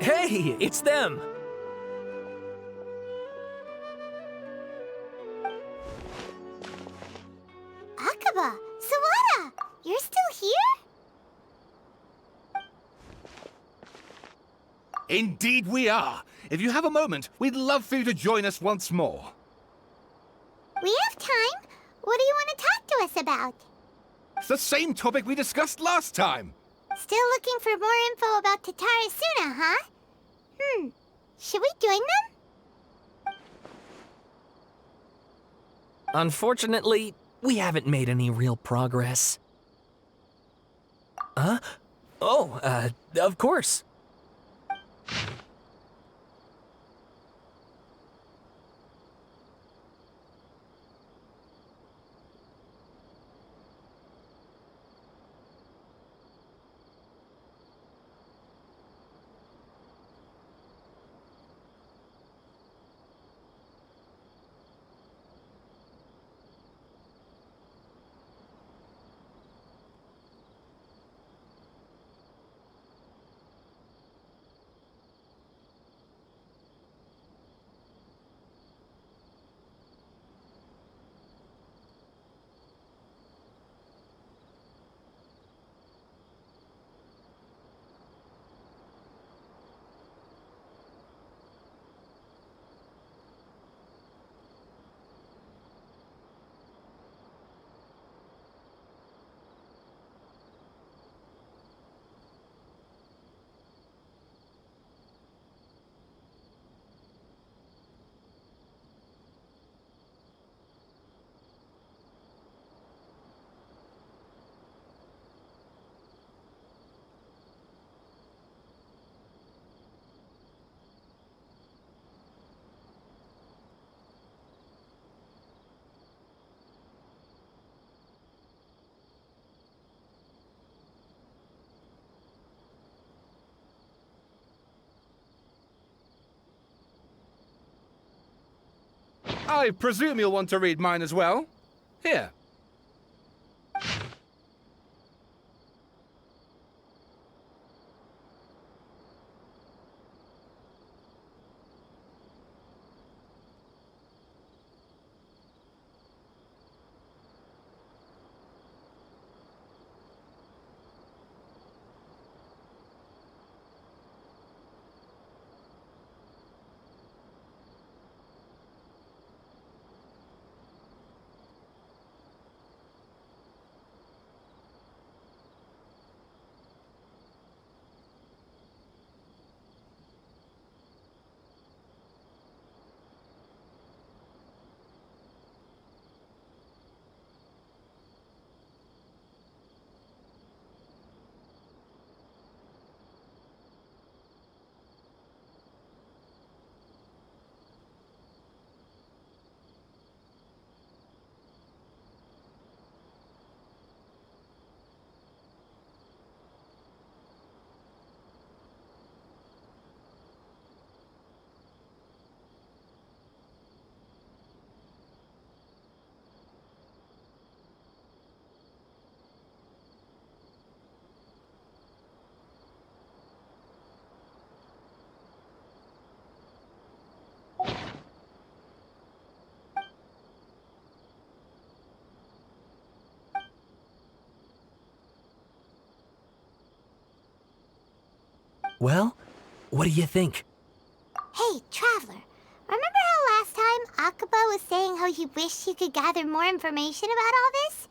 Hey, it's them! Akaba, Sawada, you're still here? Indeed we are. If you have a moment, we'd love for you to join us once more. We have time. What do you want to talk to us about? It's the same topic we discussed last time. Still looking for more info about Tatara Suna, huh? Should we join them? Unfortunately, we haven't made any real progress. Huh? Oh, of course. I presume you'll want to read mine as well. Here. Well, what do you think? Hey, Traveler, remember how last time Akaba was saying how he wished he could gather more information about all this?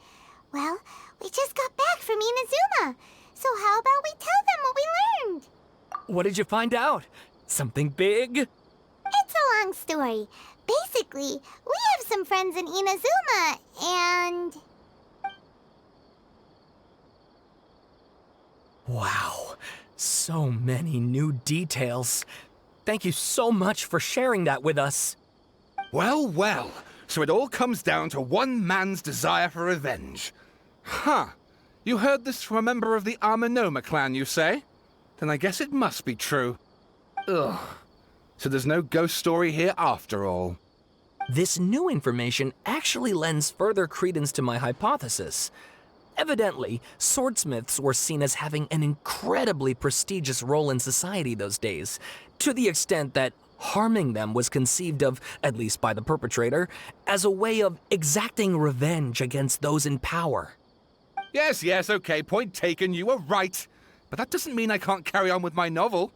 Well, we just got back from Inazuma, so how about we tell them what we learned? What did you find out? Something big? It's a long story. Basically, we have some friends in Inazuma, and... Wow, so many new details. Thank you so much for sharing that with us. Well, well. So it all comes down to one man's desire for revenge. Huh. You heard this from a member of the Amanoma clan, you say? Then I guess it must be true. Ugh. So there's no ghost story here after all. This new information actually lends further credence to my hypothesis. Evidently, swordsmiths were seen as having an incredibly prestigious role in society those days, to the extent that harming them was conceived of, at least by the perpetrator, as a way of exacting revenge against those in power. Yes, okay, point taken, you were right. But that doesn't mean I can't carry on with my novel.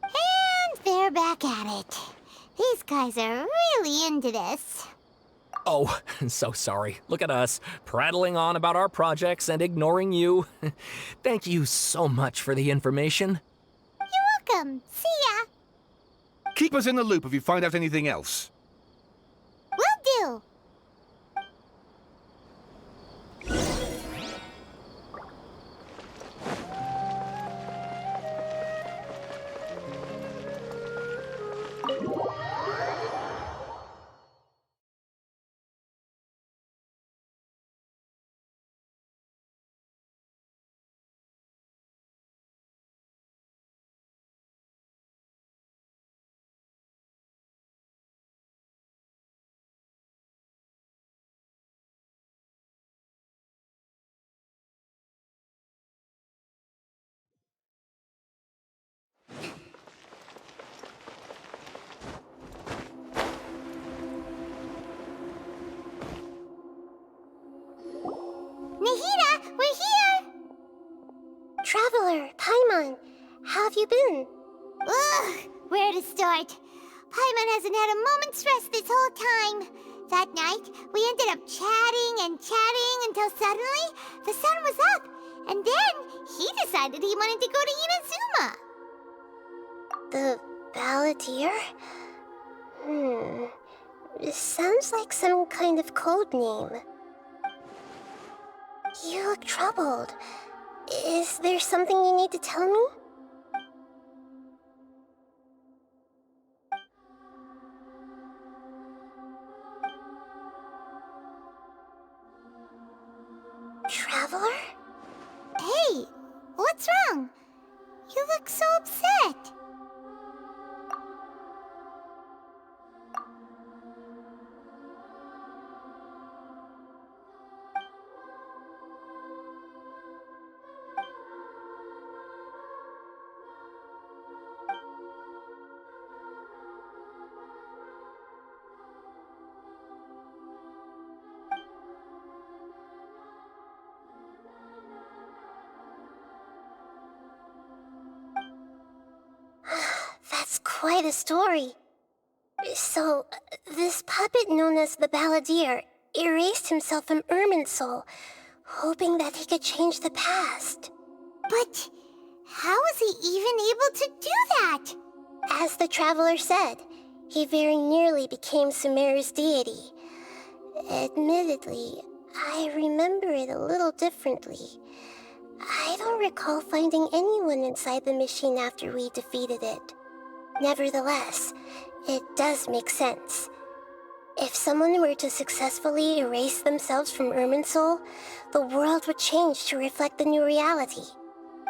And they're back at it. These guys are really into this. Oh, so sorry. Look at us, prattling on about our projects and ignoring you. Thank you so much for the information. You're welcome. See ya. Keep us in the loop if you find out anything else. Will do. Nahida, we're here! Traveler, Paimon, how have you been? Ugh, where to start? Paimon hasn't had a moment's rest this whole time. That night, we ended up chatting and chatting until suddenly the sun was up. And then he decided he wanted to go to Inazuma. The Balladeer? This sounds like some kind of code name. You look troubled. Is there something you need to tell me? Traveler? Hey, what's wrong? You look so upset. That's quite a story. So, this puppet known as the Balladeer erased himself from Irminsul, hoping that he could change the past. But how was he even able to do that? As the Traveler said, he very nearly became Sumeru's deity. Admittedly, I remember it a little differently. I don't recall finding anyone inside the machine after we defeated it. Nevertheless, it does make sense. If someone were to successfully erase themselves from Irminsul, the world would change to reflect the new reality.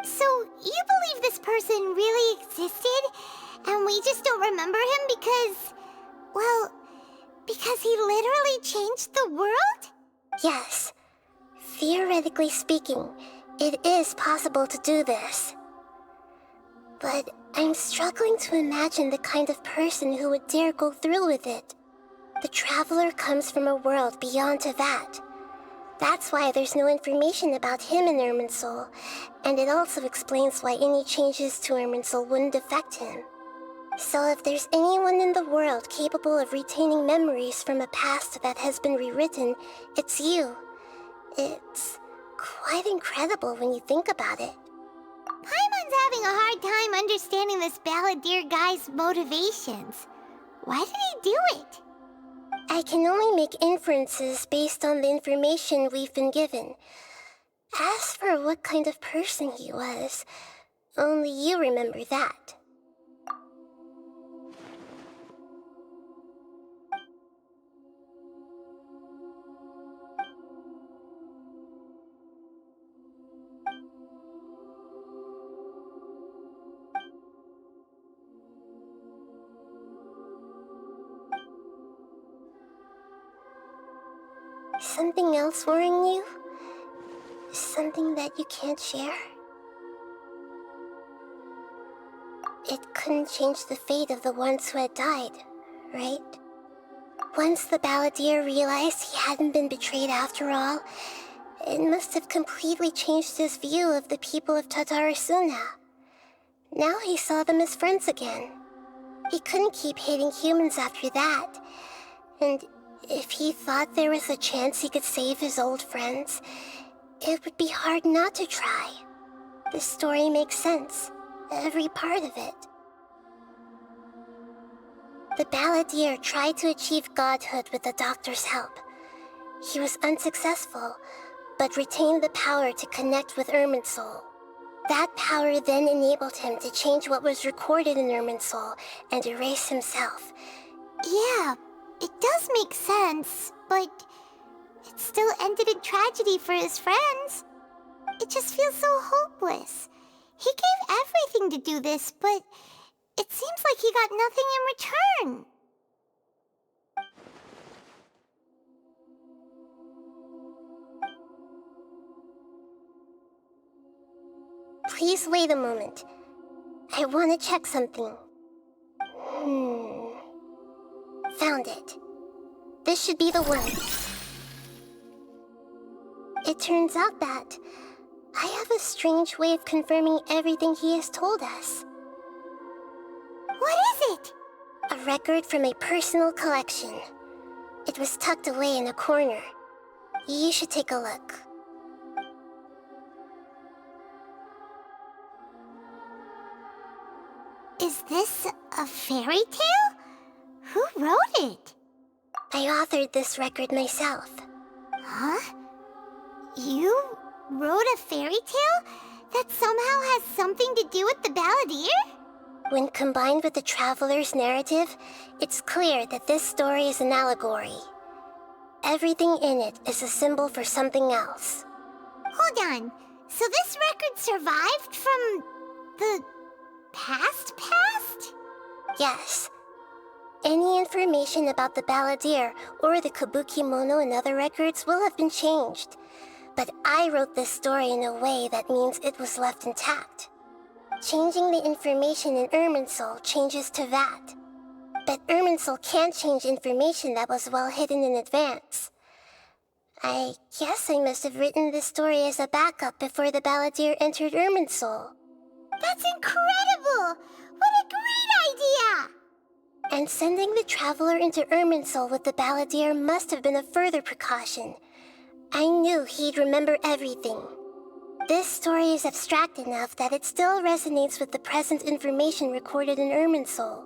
So, you believe this person really existed, and we just don't remember him because... well, because he literally changed the world? Yes. Theoretically speaking, it is possible to do this. But I'm struggling to imagine the kind of person who would dare go through with it. The Traveler comes from a world beyond to that. That's why there's no information about him in Irminsul, and it also explains why any changes to Irminsul wouldn't affect him. So if there's anyone in the world capable of retaining memories from a past that has been rewritten, it's you. It's quite incredible when you think about it. Paimon's having a hard time understanding this Balladeer guy's motivations. Why did he do it? I can only make inferences based on the information we've been given. As for what kind of person he was, only you remember that. Something else worrying you? Something that you can't share? It couldn't change the fate of the ones who had died, right? Once the balladeer realized he hadn't been betrayed after all, it must have completely changed his view of the people of Tatarasuna. Now he saw them as friends again. He couldn't keep hating humans after that. And if he thought there was a chance he could save his old friends, it would be hard not to try. The story makes sense, every part of it. The balladeer tried to achieve godhood with the doctor's help. He was unsuccessful, but retained the power to connect with Irminsul. That power then enabled him to change what was recorded in Irminsul and erase himself. Yeah, it does make sense, but it still ended in tragedy for his friends. It just feels so hopeless. He gave everything to do this, but it seems like he got nothing in return. Please wait a moment. I want to check something. Found it. This should be the one. It turns out that I have a strange way of confirming everything he has told us. What is it? A record from a personal collection. It was tucked away in a corner. You should take a look. Is this a fairy tale? Who wrote it? I authored this record myself. Huh? You wrote a fairy tale that somehow has something to do with the balladeer? When combined with the traveler's narrative, it's clear that this story is an allegory. Everything in it is a symbol for something else. Hold on. So this record survived from the past? Yes. Any information about the balladeer or the kabukimono in other records will have been changed. But I wrote this story in a way that means it was left intact. Changing the information in Irminsul changes to that. But Irminsul can't change information that was well hidden in advance. I guess I must have written this story as a backup before the balladeer entered Irminsul. That's incredible! What a great idea! And sending the traveler into Irminsul with the balladeer must have been a further precaution. I knew he'd remember everything. This story is abstract enough that it still resonates with the present information recorded in Irminsul.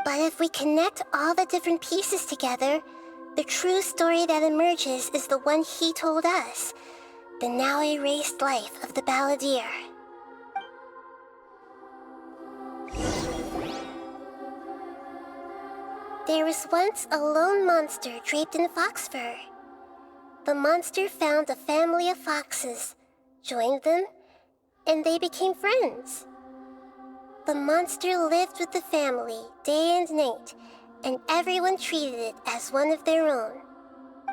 But if we connect all the different pieces together, the true story that emerges is the one he told us, the now erased life of the balladeer. There was once a lone monster draped in fox fur. The monster found a family of foxes, joined them, and they became friends. The monster lived with the family day and night, and everyone treated it as one of their own.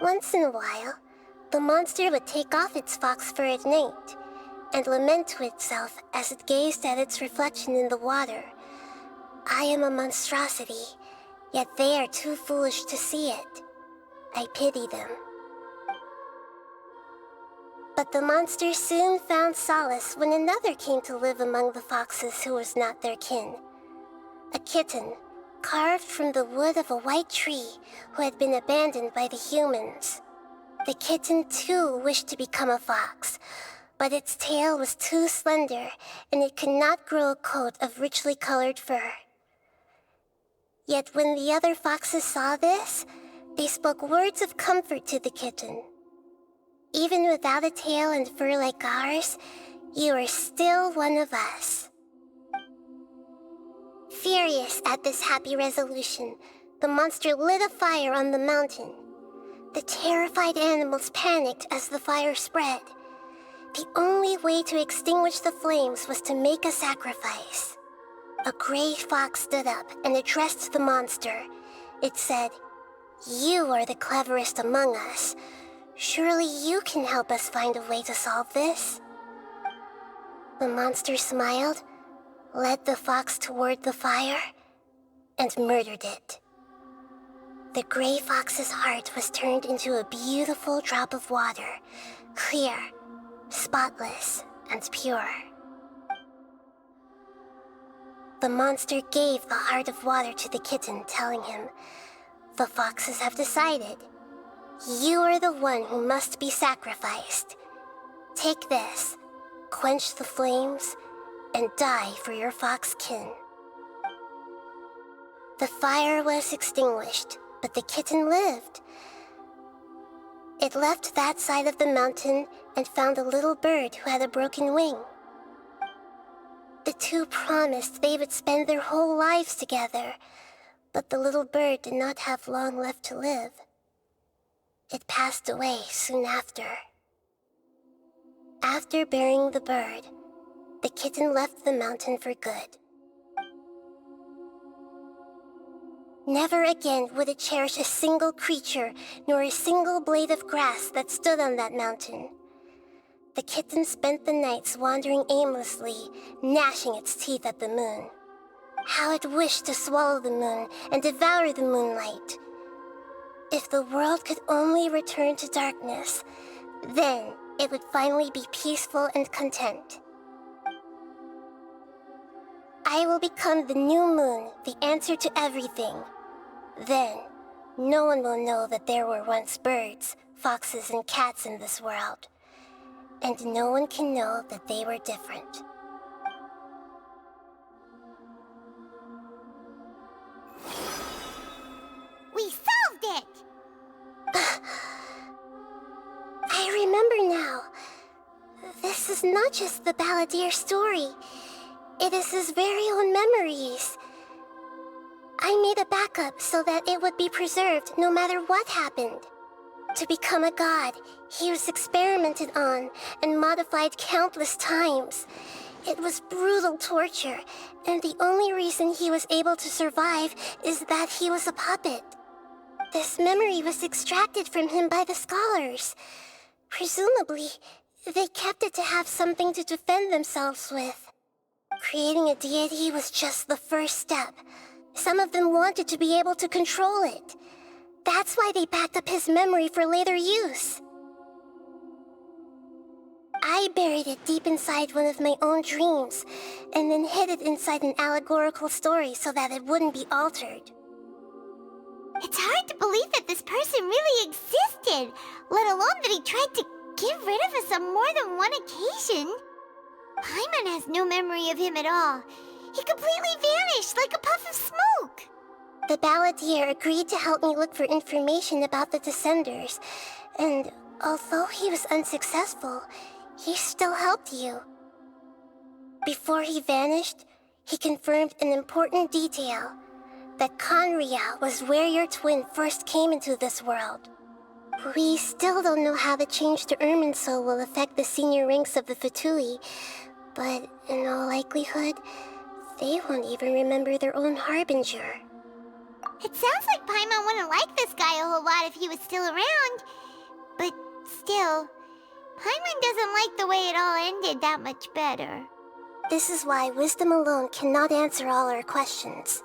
Once in a while, the monster would take off its fox fur at night and lament to itself as it gazed at its reflection in the water. I am a monstrosity, yet they are too foolish to see it. I pity them. But the monster soon found solace when another came to live among the foxes who was not their kin. A kitten, carved from the wood of a white tree who had been abandoned by the humans. The kitten too wished to become a fox, but its tail was too slender and it could not grow a coat of richly colored fur. Yet when the other foxes saw this, they spoke words of comfort to the kitten. Even without a tail and fur like ours, you are still one of us. Furious at this happy resolution, the monster lit a fire on the mountain. The terrified animals panicked as the fire spread. The only way to extinguish the flames was to make a sacrifice. A gray fox stood up and addressed the monster. It said, "You are the cleverest among us. Surely you can help us find a way to solve this. The monster smiled, led the fox toward the fire, and murdered it. The gray fox's heart was turned into a beautiful drop of water, clear, spotless, and pure. The monster gave the heart of water to the kitten, telling him, "The foxes have decided. You are the one who must be sacrificed. Take this, quench the flames, and die for your fox kin." The fire was extinguished, but the kitten lived. It left that side of the mountain and found a little bird who had a broken wing. The two promised they would spend their whole lives together, but the little bird did not have long left to live. It passed away soon after. After burying the bird, the kitten left the mountain for good. Never again would it cherish a single creature, nor a single blade of grass that stood on that mountain. The kitten spent the nights wandering aimlessly, gnashing its teeth at the moon. How it wished to swallow the moon and devour the moonlight. If the world could only return to darkness, then it would finally be peaceful and content. I will become the new moon, the answer to everything. Then, no one will know that there were once birds, foxes, and cats in this world. And no one can know that they were different. We solved it! I remember now. This is not just the Balladeer story. It is his very own memories. I made a backup so that it would be preserved no matter what happened. To become a god, he was experimented on and modified countless times. It was brutal torture, and the only reason he was able to survive is that he was a puppet. This memory was extracted from him by the scholars. Presumably, they kept it to have something to defend themselves with. Creating a deity was just the first step. Some of them wanted to be able to control it. That's why they backed up his memory for later use. I buried it deep inside one of my own dreams, and then hid it inside an allegorical story so that it wouldn't be altered. It's hard to believe that this person really existed, let alone that he tried to get rid of us on more than one occasion. Paimon has no memory of him at all. He completely vanished like a puff of smoke. The Balladeer agreed to help me look for information about the Descenders, and although he was unsuccessful, he still helped you. Before he vanished, he confirmed an important detail, that Conria was where your twin first came into this world. We still don't know how the change to Irminsul will affect the senior ranks of the Fatui, but in all likelihood, they won't even remember their own Harbinger. It sounds like Paimon wouldn't like this guy a whole lot if he was still around. But still, Paimon doesn't like the way it all ended that much better. This is why wisdom alone cannot answer all our questions.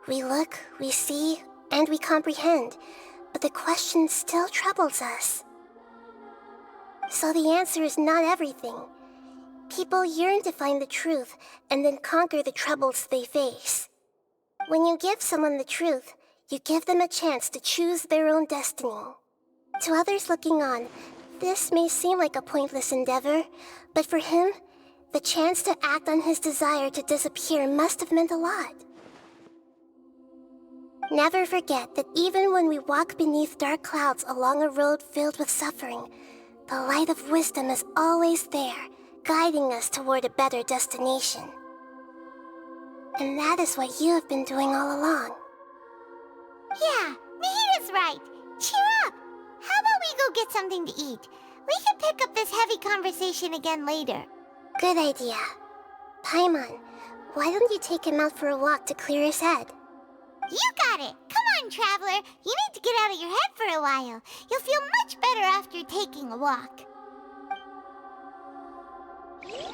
We look, we see, and we comprehend, but the question still troubles us. So the answer is not everything. People yearn to find the truth and then conquer the troubles they face. When you give someone the truth, you give them a chance to choose their own destiny. To others looking on, this may seem like a pointless endeavor, but for him, the chance to act on his desire to disappear must have meant a lot. Never forget that even when we walk beneath dark clouds along a road filled with suffering, the light of wisdom is always there, guiding us toward a better destination. And that is what you have been doing all along. Yeah, Nahita's right. Cheer up. How about we go get something to eat? We can pick up this heavy conversation again later. Good idea. Paimon, why don't you take him out for a walk to clear his head? You got it. Come on, Traveler. You need to get out of your head for a while. You'll feel much better after taking a walk.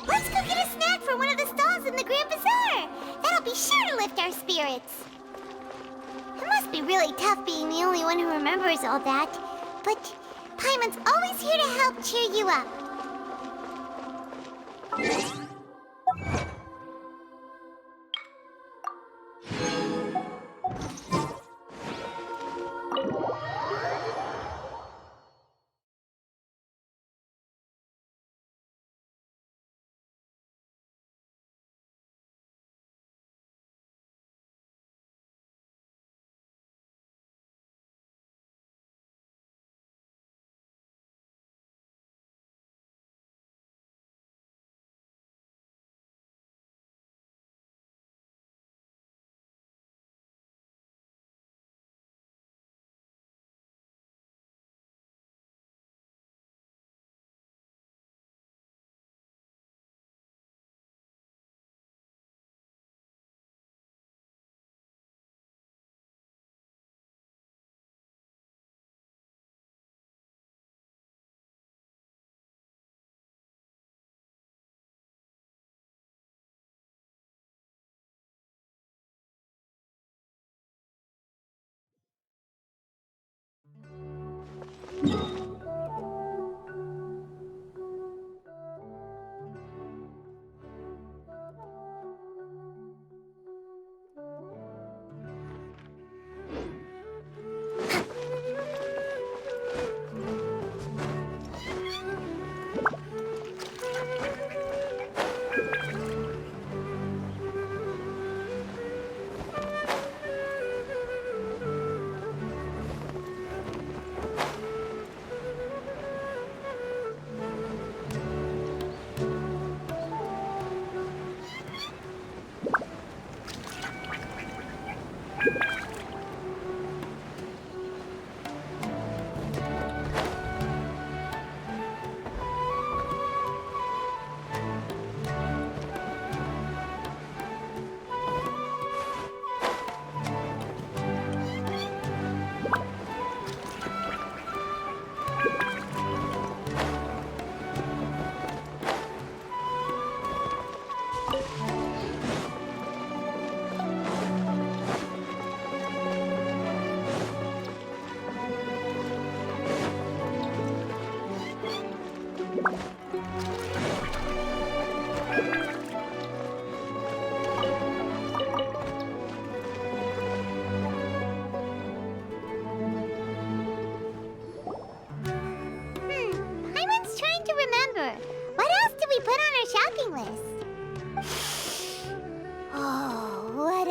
Let's go get a snack from one of the stalls in the Grand Bazaar. That'll be sure to lift our spirits. It must be really tough being the only one who remembers all that. But Paimon's always here to help cheer you up.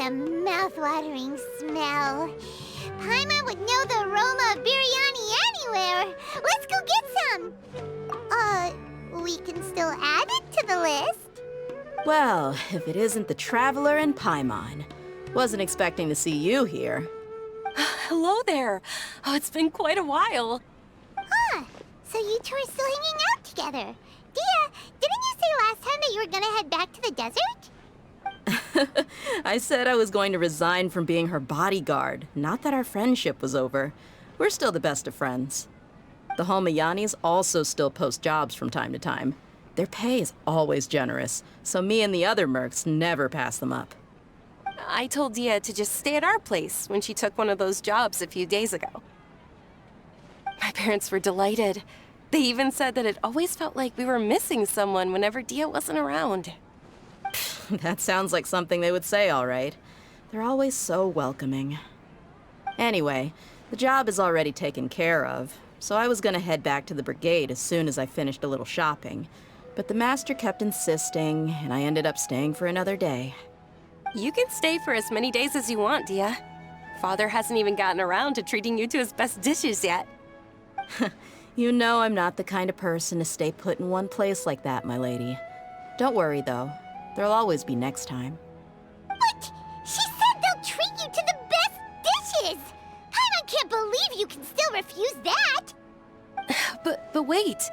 Mouth-watering smell. Paimon would know the aroma of biryani anywhere. Let's go get some. We can still add it to the list. Well, if it isn't the Traveler and Paimon. Wasn't expecting to see you here. Hello there. Oh, it's been quite a while. Huh. So you two are still hanging out together. Dia, didn't you say last time that you were gonna head back to the desert? I said I was going to resign from being her bodyguard, not that our friendship was over. We're still the best of friends. The Holmayanis also still post jobs from time to time. Their pay is always generous, so me and the other mercs never pass them up. I told Dia to just stay at our place when she took one of those jobs a few days ago. My parents were delighted. They even said that it always felt like we were missing someone whenever Dia wasn't around. That sounds like something they would say, all right. They're always so welcoming. Anyway, the job is already taken care of, so I was gonna head back to the brigade as soon as I finished a little shopping. But the master kept insisting, and I ended up staying for another day. You can stay for as many days as you want, Dia. Father hasn't even gotten around to treating you to his best dishes yet. You know I'm not the kind of person to stay put in one place like that, my lady. Don't worry, though. There'll always be next time. But she said they'll treat you to the best dishes! Paimon can't believe you can still refuse that! But wait.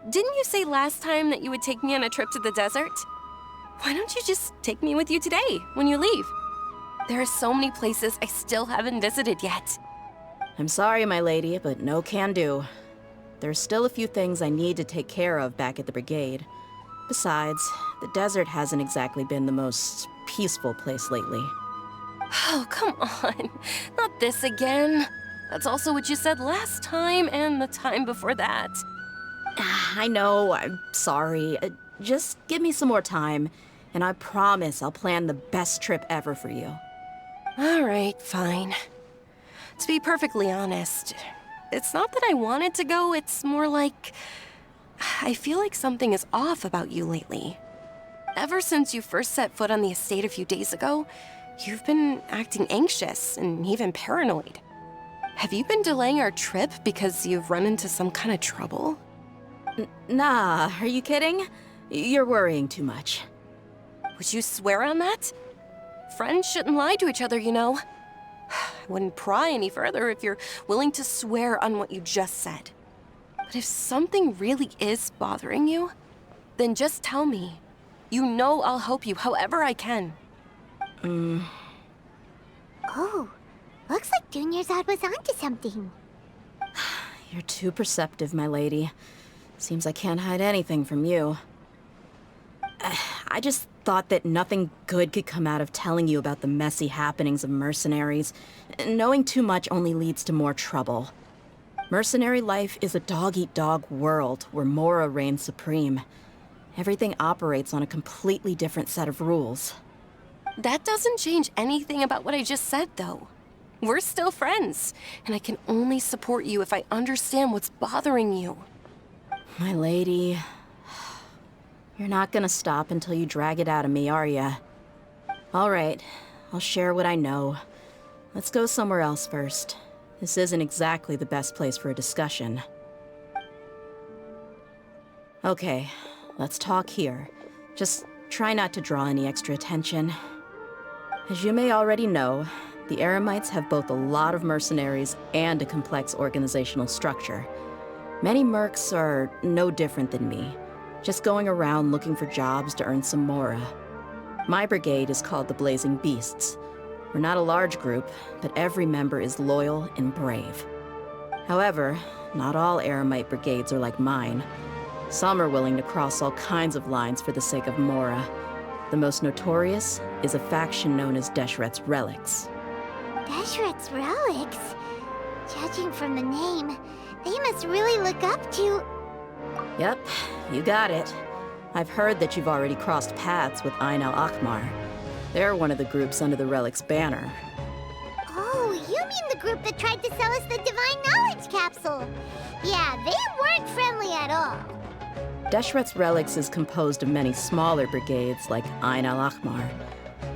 Didn't you say last time that you would take me on a trip to the desert? Why don't you just take me with you today, when you leave? There are so many places I still haven't visited yet. I'm sorry, my lady, but no can do. There's still a few things I need to take care of back at the brigade. Besides, the desert hasn't exactly been the most peaceful place lately. Oh, come on. Not this again. That's also what you said last time and the time before that. I know, I'm sorry. Just give me some more time, and I promise I'll plan the best trip ever for you. All right, fine. To be perfectly honest, it's not that I wanted to go, it's more like I feel like something is off about you lately. Ever since you first set foot on the estate a few days ago, you've been acting anxious and even paranoid. Have you been delaying our trip because you've run into some kind of trouble? Nah, are you kidding? You're worrying too much. Would you swear on that? Friends shouldn't lie to each other, you know. I wouldn't pry any further if you're willing to swear on what you just said. But if something really is bothering you, then just tell me. You know I'll help you however I can. Oh, looks like Dunyarzad was onto something. You're too perceptive, my lady. Seems I can't hide anything from you. I just thought that nothing good could come out of telling you about the messy happenings of mercenaries. Knowing too much only leads to more trouble. Mercenary life is a dog-eat-dog world where Mora reigns supreme. Everything operates on a completely different set of rules. That doesn't change anything about what I just said, though. We're still friends, and I can only support you if I understand what's bothering you. My lady, you're not gonna stop until you drag it out of me, are ya? All right, I'll share what I know. Let's go somewhere else first. This isn't exactly the best place for a discussion. Okay, let's talk here. Just try not to draw any extra attention. As you may already know, the Eremites have both a lot of mercenaries and a complex organizational structure. Many mercs are no different than me, just going around looking for jobs to earn some mora. My brigade is called the Blazing Beasts. We're not a large group, but every member is loyal and brave. However, not all Eremite brigades are like mine. Some are willing to cross all kinds of lines for the sake of mora. The most notorious is a faction known as Deshret's Relics. Deshret's Relics? Judging from the name, they must really look up to... Yep, you got it. I've heard that you've already crossed paths with Ain al-Akmar. They're one of the groups under the Relic's banner. Oh, you mean the group that tried to sell us the Divine Knowledge Capsule? Yeah, they weren't friendly at all. Deshret's Relics is composed of many smaller brigades like Ain al-Akmar.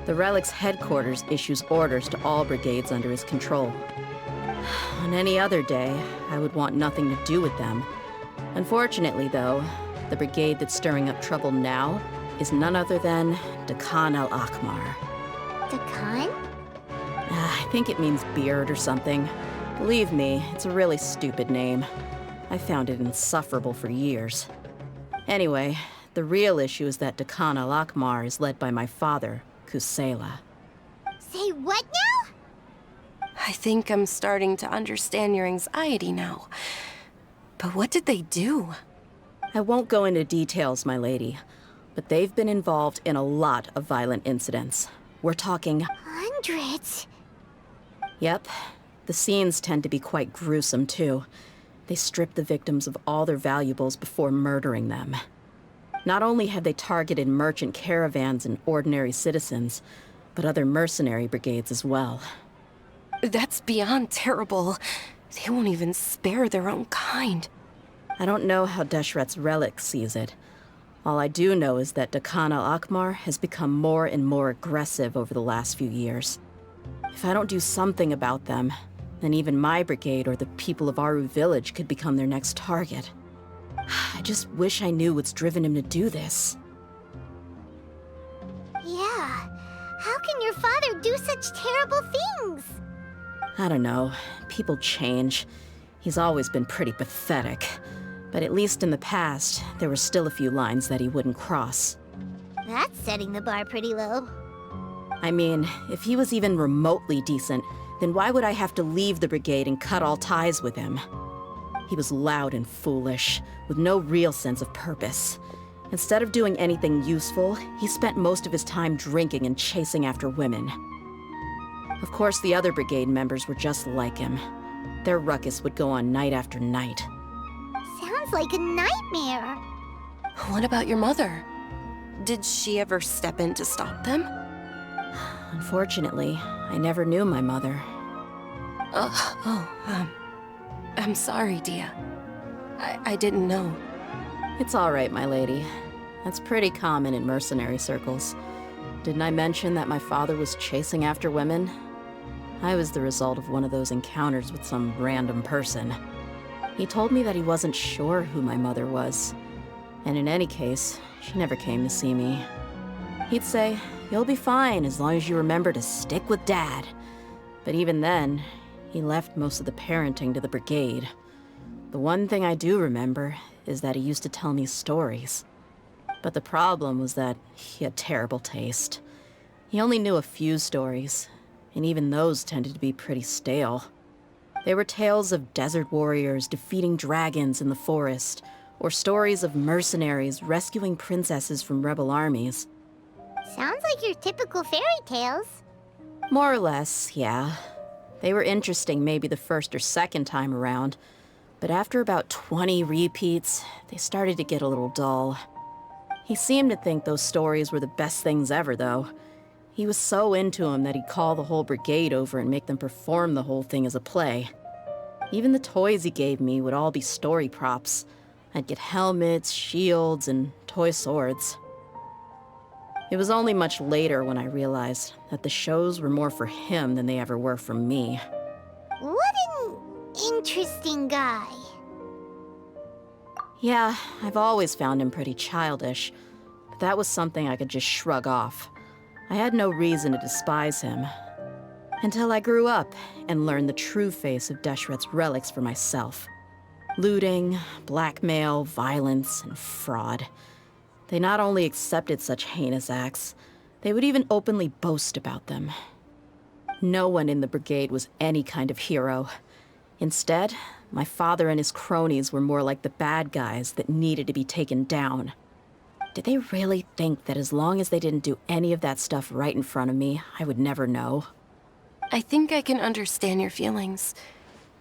The Relic's headquarters issues orders to all brigades under his control. On any other day, I would want nothing to do with them. Unfortunately, though, the brigade that's stirring up trouble now is none other than Dakan al-Akmar. Dakan? I think it means beard or something. Believe me, it's a really stupid name. I found it insufferable for years. Anyway, the real issue is that Dakan al-Akmar is led by my father, Kusela. Say what now? I think I'm starting to understand your anxiety now. But what did they do? I won't go into details, my lady, but they've been involved in a lot of violent incidents. We're talking... Hundreds? Yep. The scenes tend to be quite gruesome, too. They strip the victims of all their valuables before murdering them. Not only have they targeted merchant caravans and ordinary citizens, but other mercenary brigades as well. That's beyond terrible. They won't even spare their own kind. I don't know how Deshret's Relic sees it. All I do know is that Dakan al-Akmar has become more and more aggressive over the last few years. If I don't do something about them, then even my brigade or the people of Aru village could become their next target. I just wish I knew what's driven him to do this. Yeah. How can your father do such terrible things? I don't know. People change. He's always been pretty pathetic. But at least in the past, there were still a few lines that he wouldn't cross. That's setting the bar pretty low. I mean, if he was even remotely decent, then why would I have to leave the brigade and cut all ties with him? He was loud and foolish, with no real sense of purpose. Instead of doing anything useful, he spent most of his time drinking and chasing after women. Of course, the other brigade members were just like him. Their ruckus would go on night after night. Sounds like a nightmare. What about your mother? Did she ever step in to stop them? Unfortunately, I never knew my mother. I'm sorry, Dia. I didn't know. It's all right, my lady. That's pretty common in mercenary circles. Didn't I mention that my father was chasing after women? I was the result of one of those encounters with some random person. He told me that he wasn't sure who my mother was. And in any case, she never came to see me. He'd say, "You'll be fine as long as you remember to stick with Dad." But even then, he left most of the parenting to the brigade. The one thing I do remember is that he used to tell me stories. But the problem was that he had terrible taste. He only knew a few stories, and even those tended to be pretty stale. They were tales of desert warriors defeating dragons in the forest, or stories of mercenaries rescuing princesses from rebel armies. Sounds like your typical fairy tales. More or less, yeah. They were interesting maybe the first or second time around, but after about 20 repeats, they started to get a little dull. He seemed to think those stories were the best things ever, though. He was so into them that he'd call the whole brigade over and make them perform the whole thing as a play. Even the toys he gave me would all be story props. I'd get helmets, shields, and toy swords. It was only much later when I realized that the shows were more for him than they ever were for me. What an interesting guy. Yeah, I've always found him pretty childish, but that was something I could just shrug off. I had no reason to despise him. Until I grew up and learned the true face of Deshret's relics for myself. Looting, blackmail, violence, and fraud. They not only accepted such heinous acts, they would even openly boast about them. No one in the brigade was any kind of hero. Instead, my father and his cronies were more like the bad guys that needed to be taken down. Did they really think that as long as they didn't do any of that stuff right in front of me, I would never know? I think I can understand your feelings.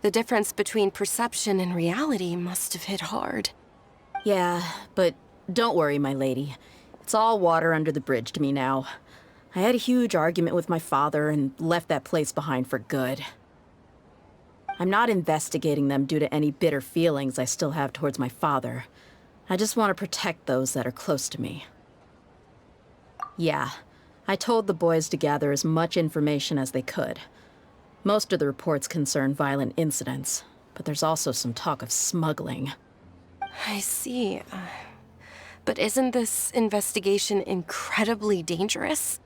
The difference between perception and reality must have hit hard. Yeah, but don't worry, my lady. It's all water under the bridge to me now. I had a huge argument with my father and left that place behind for good. I'm not investigating them due to any bitter feelings I still have towards my father. I just want to protect those that are close to me. Yeah, I told the boys to gather as much information as they could. Most of the reports concern violent incidents, but there's also some talk of smuggling. I see. But isn't this investigation incredibly dangerous?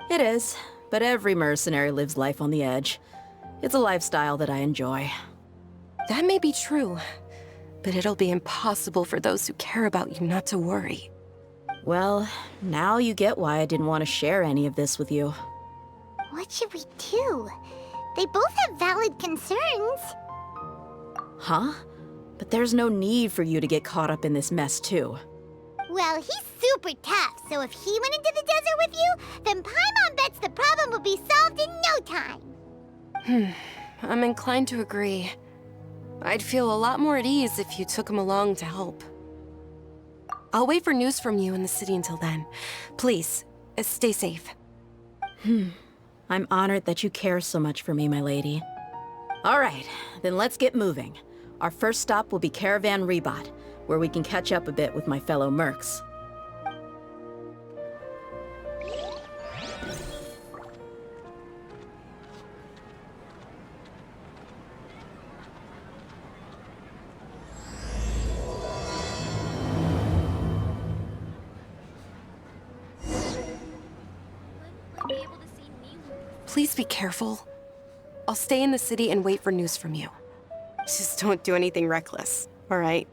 It is, but every mercenary lives life on the edge. It's a lifestyle that I enjoy. That may be true, but it'll be impossible for those who care about you not to worry. Well, now you get why I didn't want to share any of this with you. What should we do? They both have valid concerns. Huh? But there's no need for you to get caught up in this mess, too. Well, he's super tough, so if he went into the desert with you, then Paimon bets the problem will be solved in no time. I'm inclined to agree. I'd feel a lot more at ease if you took him along to help. I'll wait for news from you in the city until then. Please, stay safe. I'm honored that you care so much for me, my lady. All right, then let's get moving. Our first stop will be Caravan Rebot, where we can catch up a bit with my fellow mercs. Please be careful. I'll stay in the city and wait for news from you. Just don't do anything reckless, all right?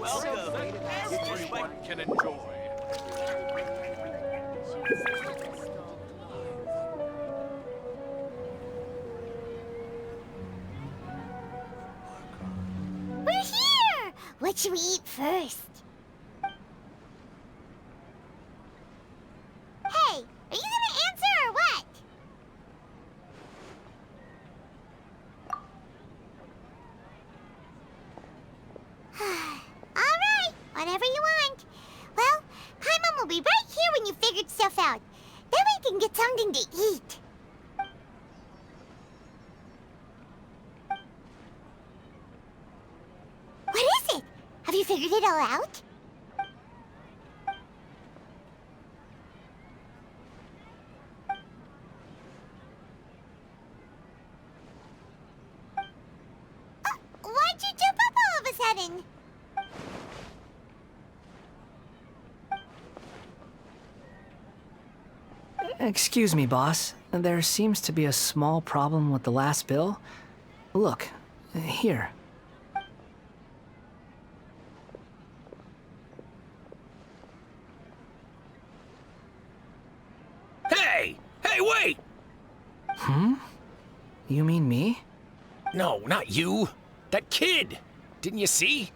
Everyone can enjoy. We're here! What should we eat first? Hey, are you gonna answer or what? Alright, whatever you want. Well, Paimon will be right here when you figured stuff out. Then we can get something to eat. What is it? Have you figured it all out? Why'd you jump up all of a sudden? Excuse me, boss. There seems to be a small problem with the last bill. Look, here. Hey! Hey, wait! You mean me? No, not you. That kid! Didn't you see?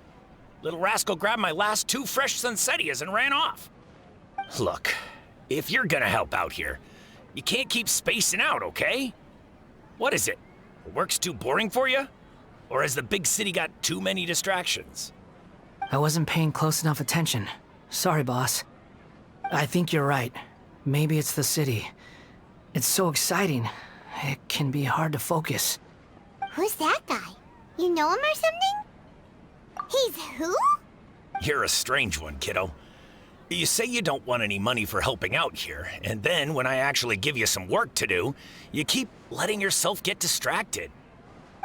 Little rascal grabbed my last 2 fresh Sunsettias and ran off. Look, if you're gonna help out here, you can't keep spacing out, okay? What is it? Work's too boring for you? Or has the big city got too many distractions? I wasn't paying close enough attention. Sorry, boss. I think you're right. Maybe it's the city. It's so exciting. It can be hard to focus. Who's that guy? You know him or something? He's who? You're a strange one, kiddo. You say you don't want any money for helping out here, and then when I actually give you some work to do, you keep letting yourself get distracted.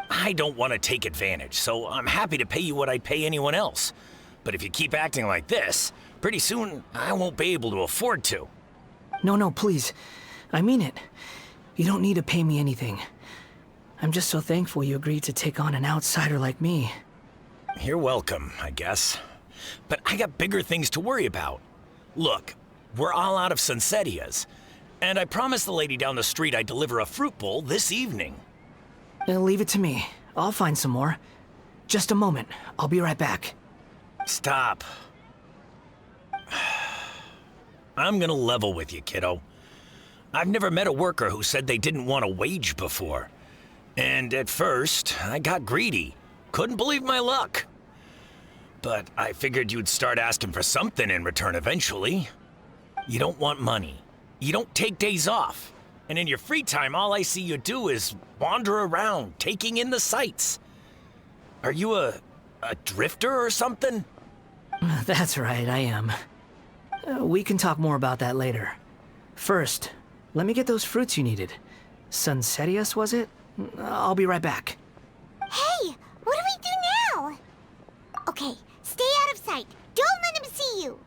I don't want to take advantage, so I'm happy to pay you what I'd pay anyone else. But if you keep acting like this, pretty soon I won't be able to afford to. No, please. I mean it. You don't need to pay me anything. I'm just so thankful you agreed to take on an outsider like me. You're welcome, I guess. But I got bigger things to worry about. Look, we're all out of Sunsettias, and I promised the lady down the street I'd deliver a fruit bowl this evening. Leave it to me. I'll find some more. Just a moment. I'll be right back. Stop. I'm gonna level with you, kiddo. I've never met a worker who said they didn't want a wage before. And at first, I got greedy. Couldn't believe my luck. But I figured you'd start asking for something in return eventually. You don't want money. You don't take days off. And in your free time, all I see you do is wander around, taking in the sights. Are you a drifter or something? That's right, I am. We can talk more about that later. First, let me get those fruits you needed. Sunsettias, was it? I'll be right back. Hey, what do we do now? Okay, stay out of sight. Don't let him see you.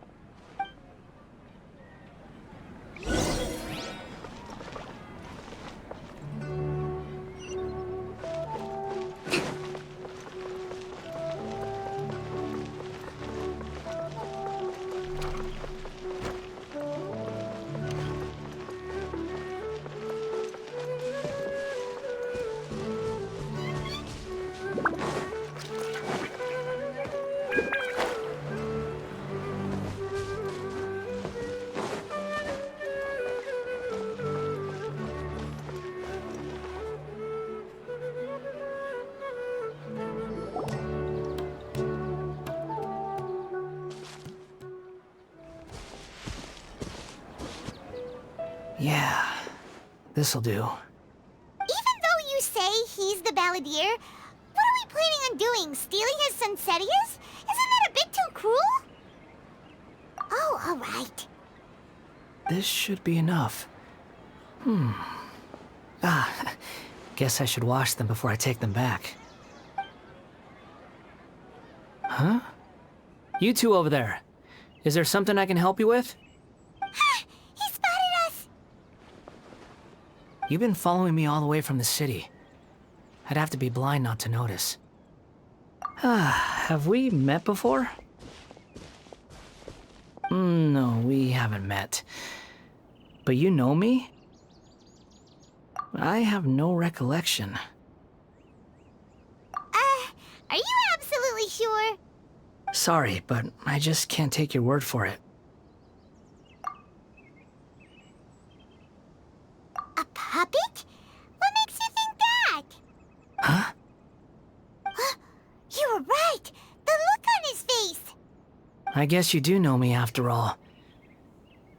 Yeah, this'll do. Even though you say he's the balladeer, what are we planning on doing? Stealing his Sunsettias? Isn't that a bit too cruel? Oh, all right. This should be enough. Guess I should wash them before I take them back. Huh? You two over there. Is there something I can help you with? He spotted us! You've been following me all the way from the city. I'd have to be blind not to notice. Have we met before? No, we haven't met. But you know me? I have no recollection. Are you absolutely sure? Sorry, but I just can't take your word for it. A puppet? What makes you think that? Huh? You were right! The look on his face! I guess you do know me after all.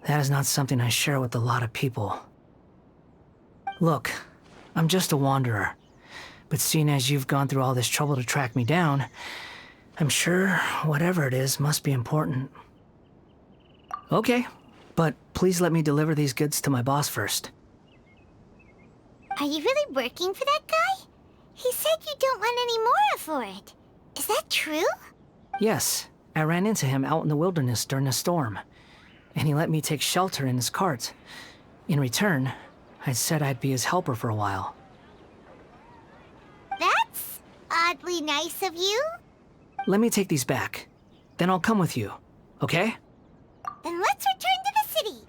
That is not something I share with a lot of people. Look, I'm just a wanderer. But seeing as you've gone through all this trouble to track me down, I'm sure whatever it is must be important. Okay, but please let me deliver these goods to my boss first. Are you really working for that guy? He said you don't want any more for it. Is that true? Yes, I ran into him out in the wilderness during a storm, and he let me take shelter in his cart. In return, I said I'd be his helper for a while. That's oddly nice of you. Let me take these back. Then I'll come with you, okay? Then let's return to the city.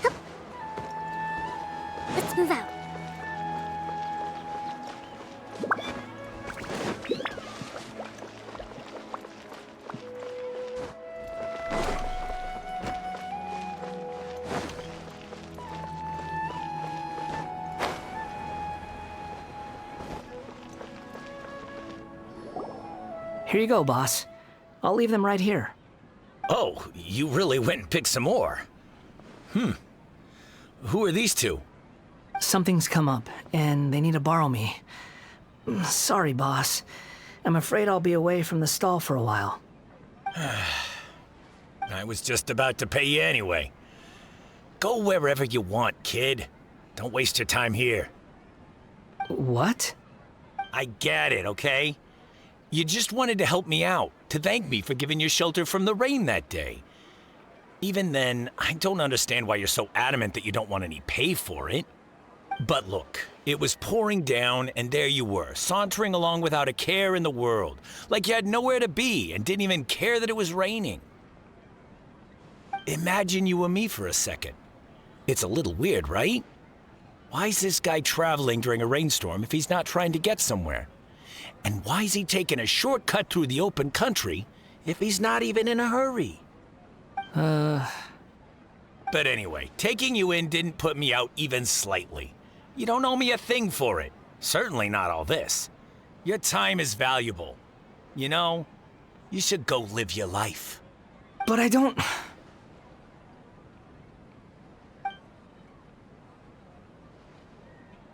Hup. Let's move out. Here you go, boss. I'll leave them right here. Oh, you really went and picked some more. Who are these two? Something's come up, and they need to borrow me. Sorry, boss. I'm afraid I'll be away from the stall for a while. I was just about to pay you anyway. Go wherever you want, kid. Don't waste your time here. What? I get it, okay? You just wanted to help me out, to thank me for giving you shelter from the rain that day. Even then, I don't understand why you're so adamant that you don't want any pay for it. But look, it was pouring down, and there you were, sauntering along without a care in the world, like you had nowhere to be and didn't even care that it was raining. Imagine you were me for a second. It's a little weird, right? Why is this guy traveling during a rainstorm if he's not trying to get somewhere? And why is he taking a shortcut through the open country if he's not even in a hurry? But anyway, taking you in didn't put me out even slightly. You don't owe me a thing for it. Certainly not all this. Your time is valuable. You know, you should go live your life. But I don't...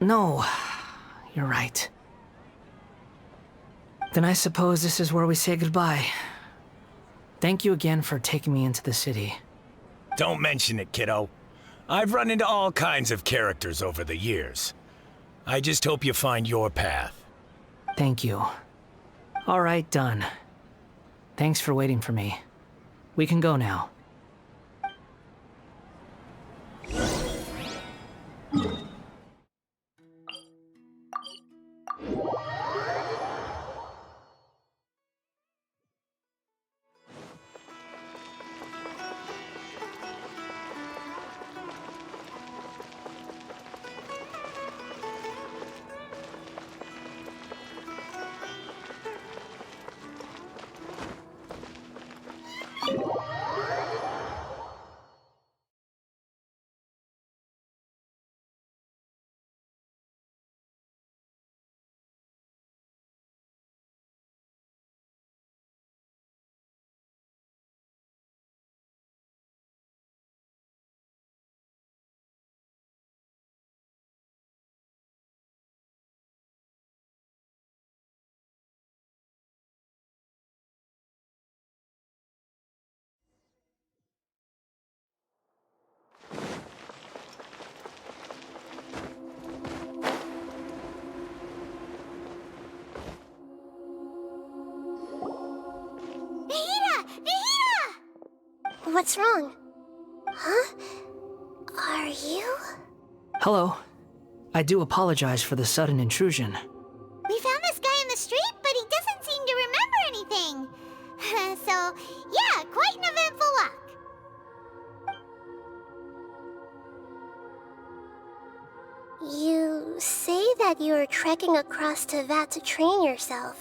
No, you're right. Then I suppose this is where we say goodbye. Thank you again for taking me into the city. Don't mention it, kiddo. I've run into all kinds of characters over the years. I just hope you find your path. Thank you. All right, done. Thanks for waiting for me. We can go now. What's wrong? Huh? Are you? Hello. I do apologize for the sudden intrusion. We found this guy in the street, but he doesn't seem to remember anything. So, yeah, quite an eventful walk. You say that you are trekking across Teyvat to train yourself.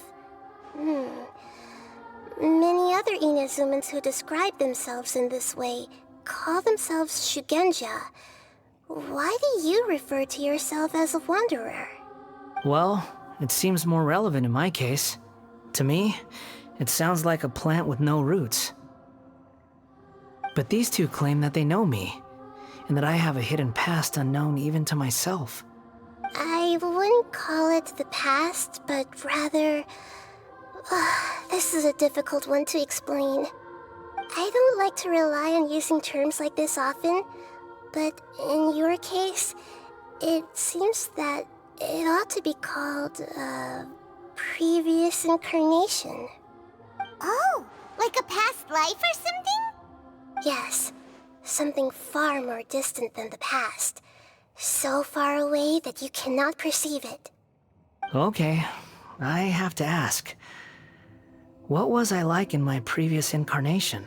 Many other Inazumans who describe themselves in this way call themselves Shugenja. Why do you refer to yourself as a wanderer? Well, it seems more relevant in my case. To me, it sounds like a plant with no roots. But these two claim that they know me, and that I have a hidden past unknown even to myself. I wouldn't call it the past, but rather... this is a difficult one to explain. I don't like to rely on using terms like this often, but in your case, it seems that it ought to be called, previous incarnation. Oh, like a past life or something? Yes, something far more distant than the past. So far away that you cannot perceive it. Okay, I have to ask. What was I like in my previous incarnation?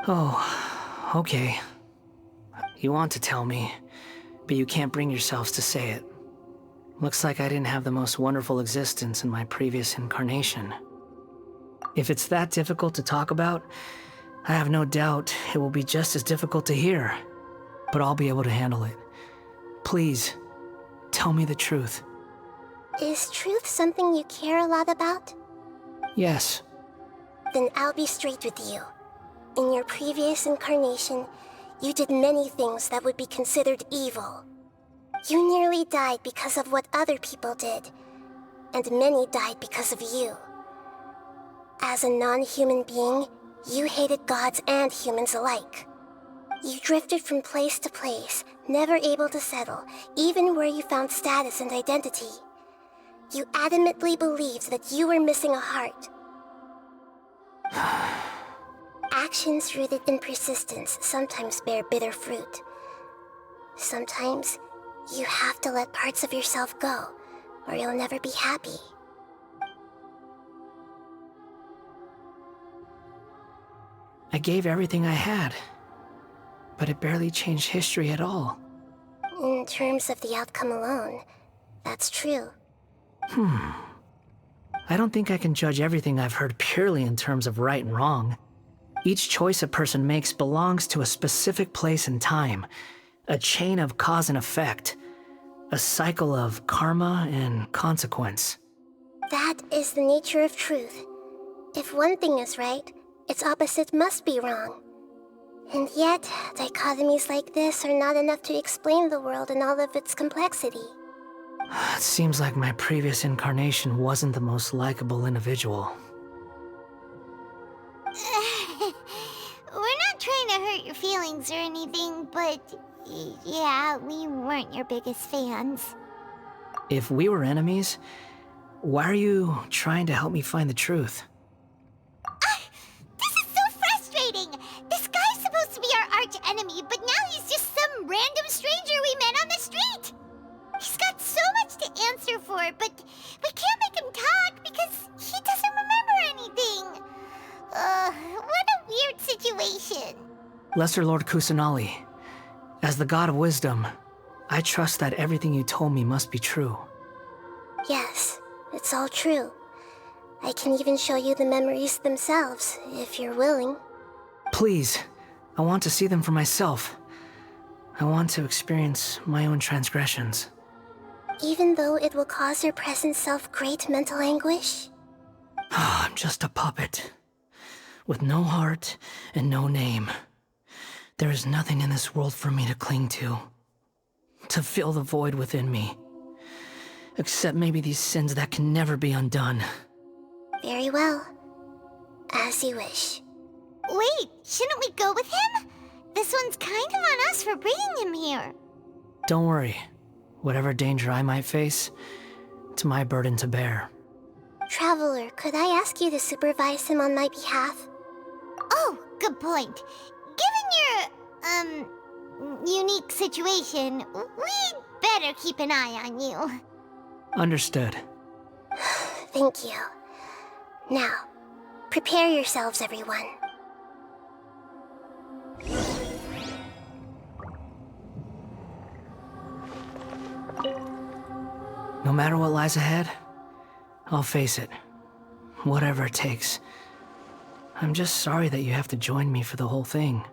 Oh, okay. You want to tell me, but you can't bring yourselves to say it. Looks like I didn't have the most wonderful existence in my previous incarnation. If it's that difficult to talk about, I have no doubt it will be just as difficult to hear. But I'll be able to handle it. Please, tell me the truth. Is truth something you care a lot about? Yes. Then I'll be straight with you. In your previous incarnation, you did many things that would be considered evil. You nearly died because of what other people did, and many died because of you. As a non-human being, you hated gods and humans alike. You drifted from place to place, never able to settle, even where you found status and identity. You adamantly believed that you were missing a heart. Actions rooted in persistence sometimes bear bitter fruit. Sometimes, you have to let parts of yourself go, or you'll never be happy. I gave everything I had, but it barely changed history at all. In terms of the outcome alone, that's true. I don't think I can judge everything I've heard purely in terms of right and wrong. Each choice a person makes belongs to a specific place and time, a chain of cause and effect, a cycle of karma and consequence. That is the nature of truth. If one thing is right, its opposite must be wrong. And yet, dichotomies like this are not enough to explain the world in all of its complexity. It seems like my previous incarnation wasn't the most likable individual. We're not trying to hurt your feelings or anything, but yeah, we weren't your biggest fans. If we were enemies, why are you trying to help me find the truth? This is so frustrating! This guy's supposed to be our arch enemy, but now he's just some random stranger we met on the street! He's got so much to answer for, but we can't make him talk because he doesn't remember anything. What a weird situation. Lesser Lord Kusanali, as the God of Wisdom, I trust that everything you told me must be true. Yes, it's all true. I can even show you the memories themselves, if you're willing. Please, I want to see them for myself. I want to experience my own transgressions. Even though it will cause your present self great mental anguish? I'm just a puppet, with no heart and no name. There is nothing in this world for me to cling to fill the void within me. Except maybe these sins that can never be undone. Very well. As you wish. Wait, shouldn't we go with him? This one's kind of on us for bringing him here. Don't worry. Whatever danger I might face, it's my burden to bear. Traveler, could I ask you to supervise him on my behalf? Oh, good point. Given your, unique situation, we'd better keep an eye on you. Understood. Thank you. Now, prepare yourselves, everyone. No matter what lies ahead, I'll face it. Whatever it takes. I'm just sorry that you have to join me for the whole thing.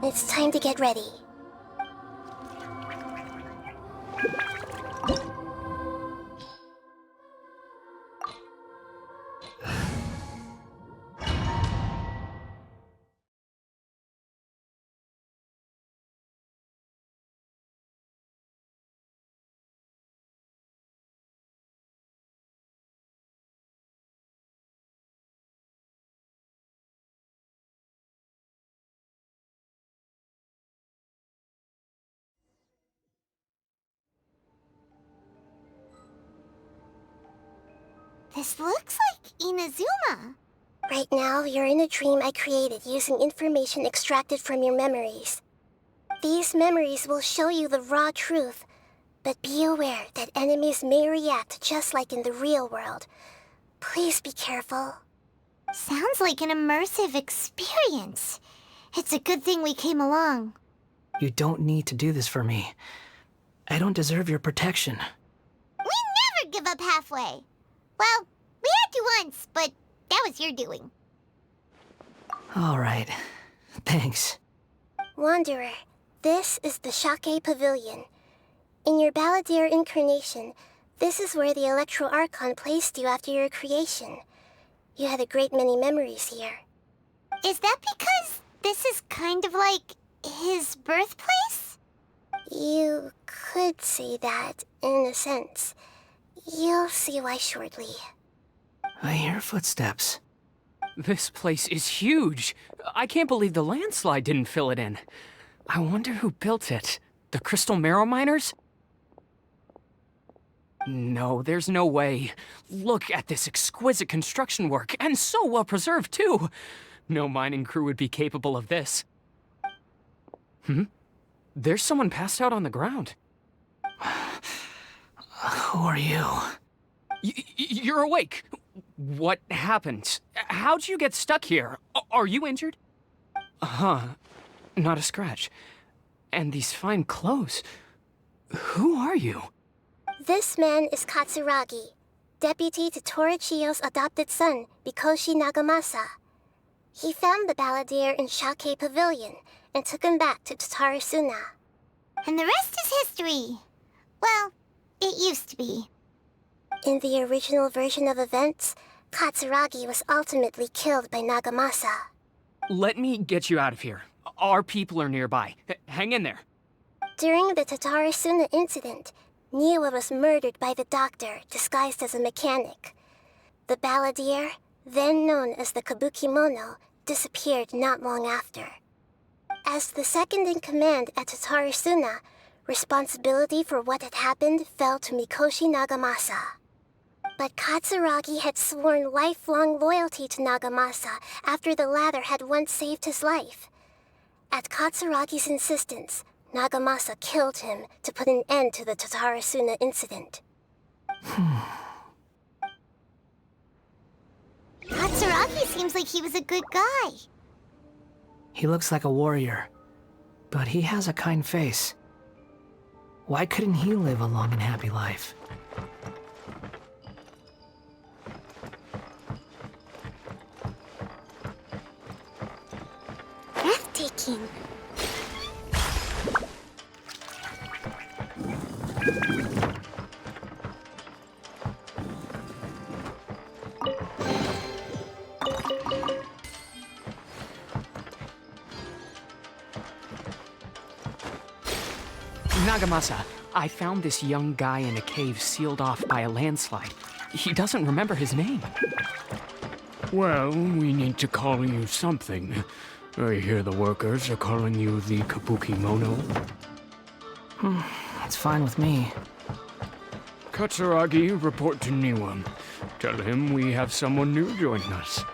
It's time to get ready. This looks like Inazuma. Right now, you're in a dream I created using information extracted from your memories. These memories will show you the raw truth, but be aware that enemies may react just like in the real world. Please be careful. Sounds like an immersive experience. It's a good thing we came along. You don't need to do this for me. I don't deserve your protection. We never give up halfway. Well, we had to once, but that was your doing. All right. Thanks. Wanderer, this is the Shake Pavilion. In your Balladeer incarnation, this is where the Electro Archon placed you after your creation. You had a great many memories here. Is that because this is kind of like his birthplace? You could say that, in a sense. You'll see why shortly. I hear footsteps. This place is huge. I can't believe the landslide didn't fill it in. I wonder who built it. The Crystal Marrow Miners? No, there's no way. Look at this exquisite construction work, and so well preserved, too. No mining crew would be capable of this. There's someone passed out on the ground. Who are you? You're awake. What happened? How'd you get stuck here? Are you injured? Not a scratch. And these fine clothes. Who are you? This man is Katsuragi, deputy to Torichio's adopted son, Mikoshi Nagamasa. He found the Balladeer in Shake Pavilion and took him back to Tatarasuna. And the rest is history. Well, it used to be. In the original version of events, Katsuragi was ultimately killed by Nagamasa. Let me get you out of here. Our people are nearby. Hang in there. During the Tatarasuna incident, Niwa was murdered by the doctor disguised as a mechanic. The Balladeer, then known as the Kabukimono, disappeared not long after. As the second in command at Tatarasuna, responsibility for what had happened fell to Mikoshi Nagamasa. But Katsuragi had sworn lifelong loyalty to Nagamasa after the latter had once saved his life. At Katsuragi's insistence, Nagamasa killed him to put an end to the Tatarasuna incident. Katsuragi seems like he was a good guy. He looks like a warrior, but he has a kind face. Why couldn't he live a long and happy life? Breathtaking. Nagamasa, I found this young guy in a cave sealed off by a landslide. He doesn't remember his name. Well, we need to call you something. I hear the workers are calling you the Kabukimono. It's fine with me. Katsuragi, report to Niwa. Tell him we have someone new joining us.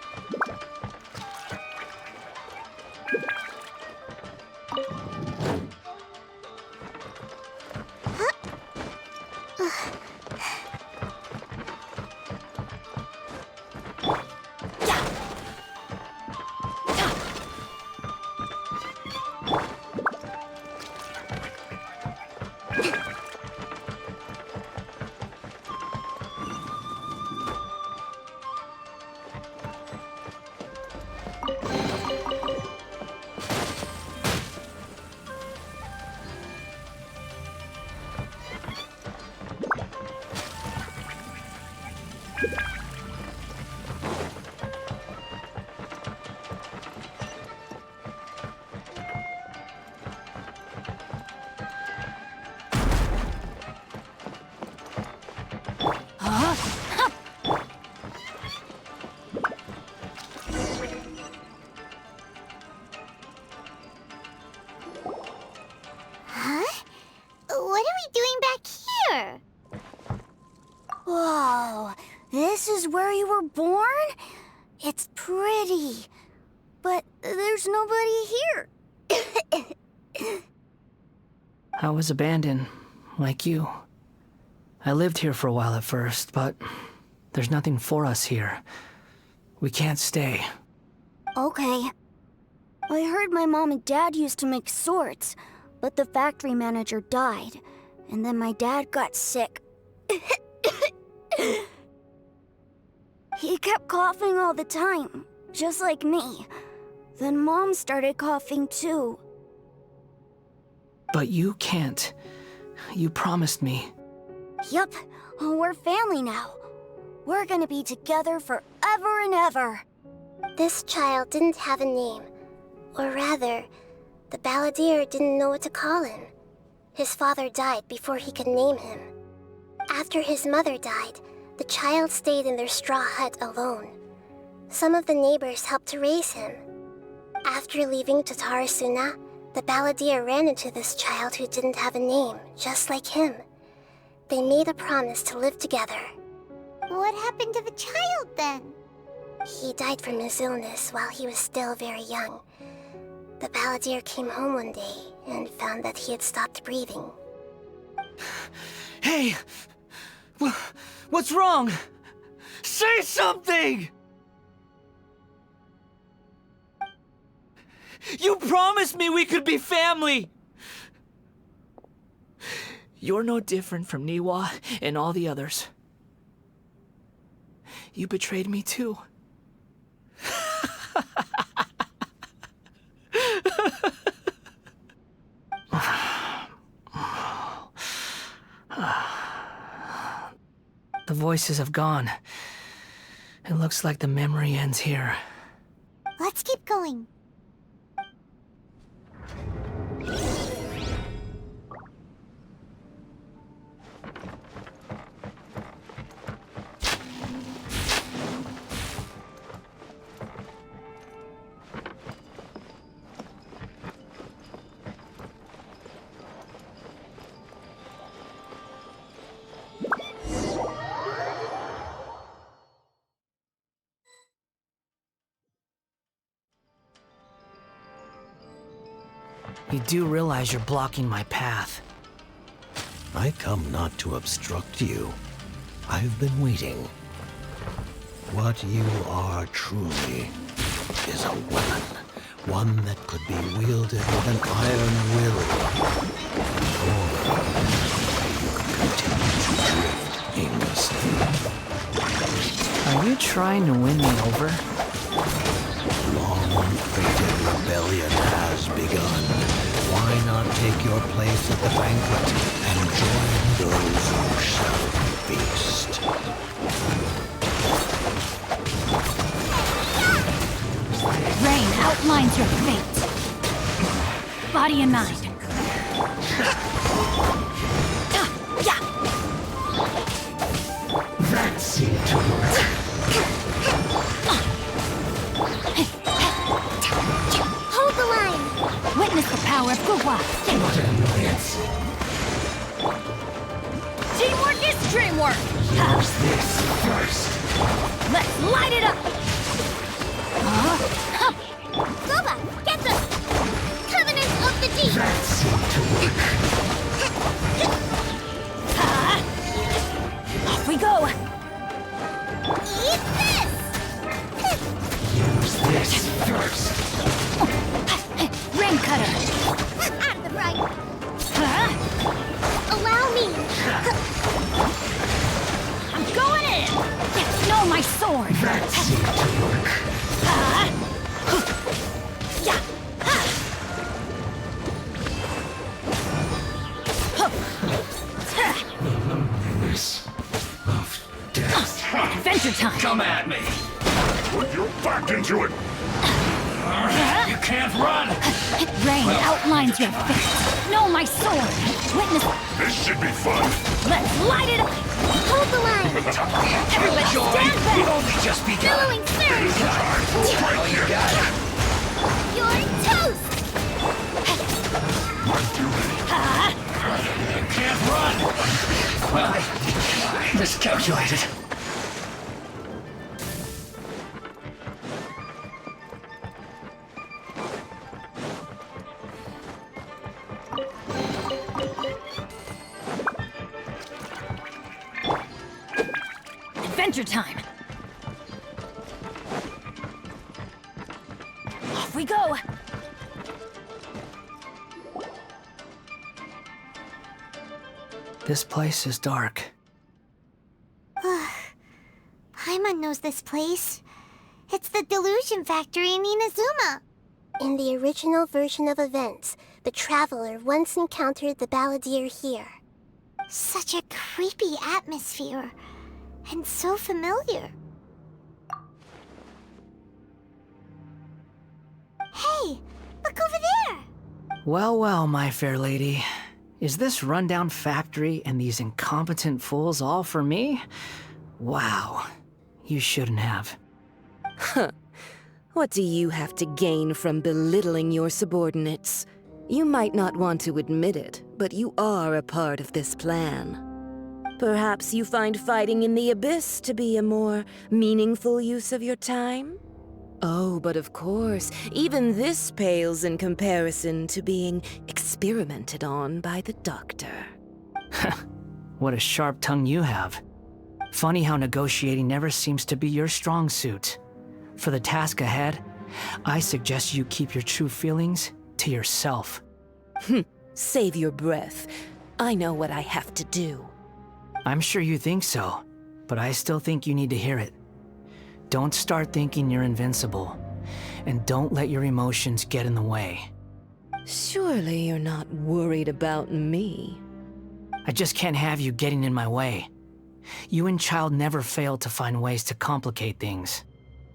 Huh? What are we doing back here? Whoa, this is where you were born? It's pretty, but there's nobody here. I was abandoned, like you. I lived here for a while at first, but there's nothing for us here. We can't stay. Okay. I heard my mom and dad used to make swords, but the factory manager died, and then my dad got sick. He kept coughing all the time, just like me. Then Mom started coughing too. But you can't. You promised me. Yup, we're family now. We're gonna be together forever and ever. This child didn't have a name. Or rather, the balladeer didn't know what to call him. His father died before he could name him. After his mother died, the child stayed in their straw hut alone. Some of the neighbors helped to raise him. After leaving Tatarasuna, the balladeer ran into this child who didn't have a name, just like him. They made a promise to live together. What happened to the child then? He died from his illness while he was still very young. The balladeer came home one day and found that he had stopped breathing. Hey! What's wrong? Say something! You promised me we could be family! You're no different from Niwa and all the others. You betrayed me too. The voices have gone. It looks like the memory ends here. Let's keep going. You do realize you're blocking my path. I come not to obstruct you. I've been waiting. What you are truly is a weapon. One that could be wielded with an iron will. Or you could continue to drift aimlessly. Are you trying to win me over? Long-fated rebellion has begun. Why not take your place at the banquet and join those who shall feast? Rain outlines your fate. Body and mind. That seemed to work. Hold the line! Witness the power of Gua. What an annoyance. Teamwork is dreamwork! Use this first. Let's light it up! Glova, get the Covenant of the Deep! That seemed to work. Off we go! Eat this! Use this first. Rain cutter! Out of the right! Allow me! I'm going in! No, my sword! That seemed to work. Luminous of death. Adventure time! Come at me. Put your back into it! You can't run. Rain outlines your fate. No, my sword! Witness, This should be fun! let's light it up! Hold the line! Everybody stand back! We've only just begun. Billowing surge! You got it. You're toast! You can't run. Well, I miscalculated. Adventure time! Off we go! This place is dark. Paimon knows this place. It's the Delusion Factory in Inazuma. In the original version of events, the Traveler once encountered the Balladeer here. Such a creepy atmosphere. And so familiar. Hey, look over there! Well, well, my fair lady. Is this rundown factory and these incompetent fools all for me? Wow. You shouldn't have. Huh. What do you have to gain from belittling your subordinates? You might not want to admit it, but you are a part of this plan. Perhaps you find fighting in the Abyss to be a more meaningful use of your time? Oh, but of course, even this pales in comparison to being experimented on by the Doctor. What a sharp tongue you have. Funny how negotiating never seems to be your strong suit. For the task ahead, I suggest you keep your true feelings to yourself. Save your breath. I know what I have to do. I'm sure you think so, but I still think you need to hear it. Don't start thinking you're invincible, and don't let your emotions get in the way. Surely you're not worried about me. I just can't have you getting in my way. You and Child never fail to find ways to complicate things.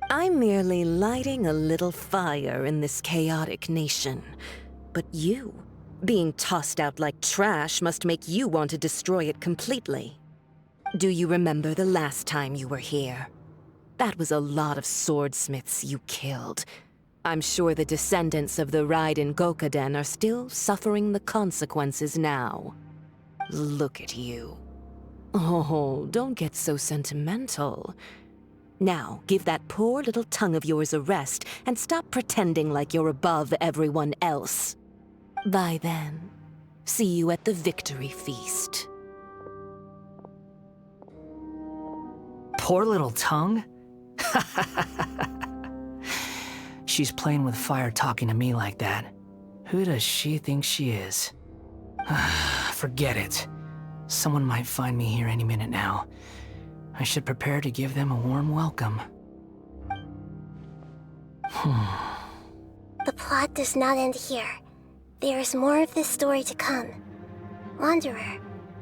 I'm merely lighting a little fire in this chaotic nation. But you, being tossed out like trash, must make you want to destroy it completely. Do you remember the last time you were here? That was a lot of swordsmiths you killed. I'm sure the descendants of the Raiden Gokaden are still suffering the consequences now. Look at you. Oh, don't get so sentimental. Now, give that poor little tongue of yours a rest and stop pretending like you're above everyone else. Bye then. See you at the victory feast. Poor little tongue? She's playing with fire talking to me like that. Who does she think she is? Forget it. Someone might find me here any minute now. I should prepare to give them a warm welcome. The plot does not end here. There is more of this story to come. Wanderer,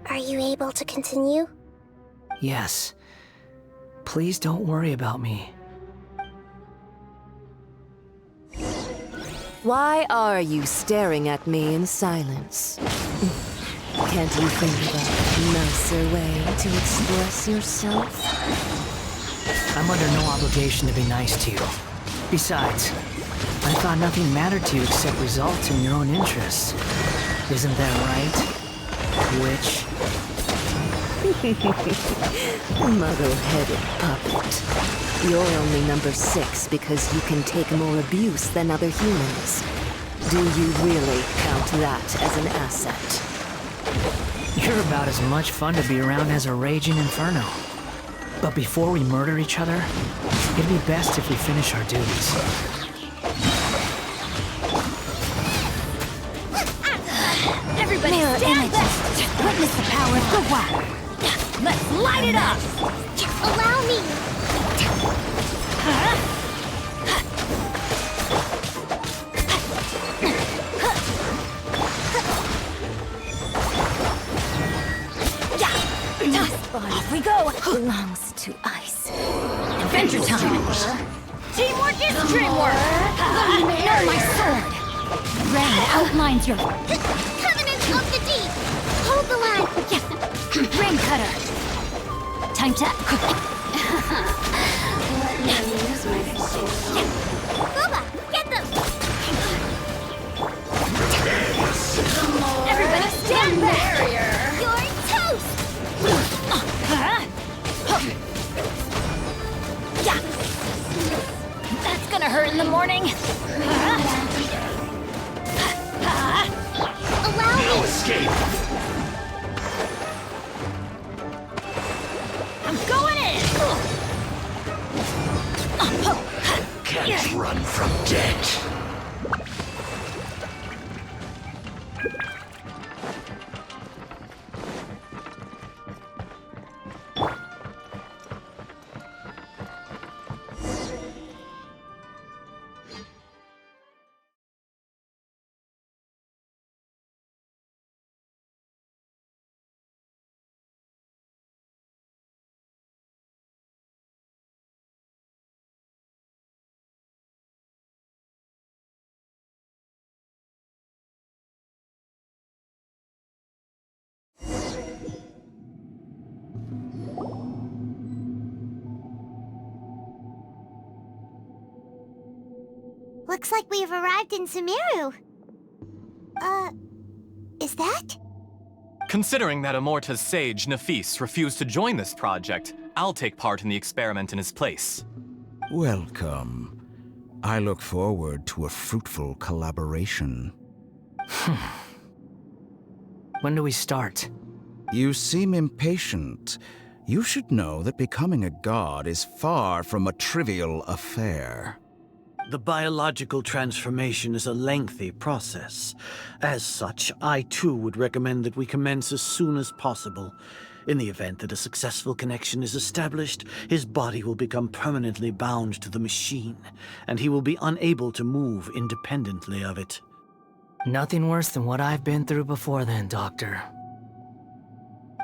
are you able to continue? Yes. Please don't worry about me. Why are you staring at me in silence? Can't you think of a nicer way to express yourself? I'm under no obligation to be nice to you. Besides, I thought nothing mattered to you except results in your own interests. Isn't that right? Witch. Muddle-headed puppet. You're only number 6 because you can take more abuse than other humans. Do you really count that as an asset? You're about as much fun to be around as a raging inferno. But before we murder each other, it'd be best if we finish our duties. Everybody stand back! Witness the power of Glava! Let's light it up! Allow me! Off we go! Belongs to ice. Adventure time! Teamwork is dreamwork! Know my sword! Rain outlines your... Covenant of the deep! Hold the line! Rain cutter! Time to... Let me use my sword. Boba, get them! Everybody stand back! You're toast! That's gonna hurt in the morning! Allow me! Escape! I'm going in! Can't run from death. Looks like we've arrived in Sumeru. Is that? Considering that Amorta's sage, Nafis, refused to join this project, I'll take part in the experiment in his place. Welcome. I look forward to a fruitful collaboration. When do we start? You seem impatient. You should know that becoming a god is far from a trivial affair. The biological transformation is a lengthy process. As such, I too would recommend that we commence as soon as possible. In the event that a successful connection is established, his body will become permanently bound to the machine, and he will be unable to move independently of it. Nothing worse than what I've been through before then, Doctor.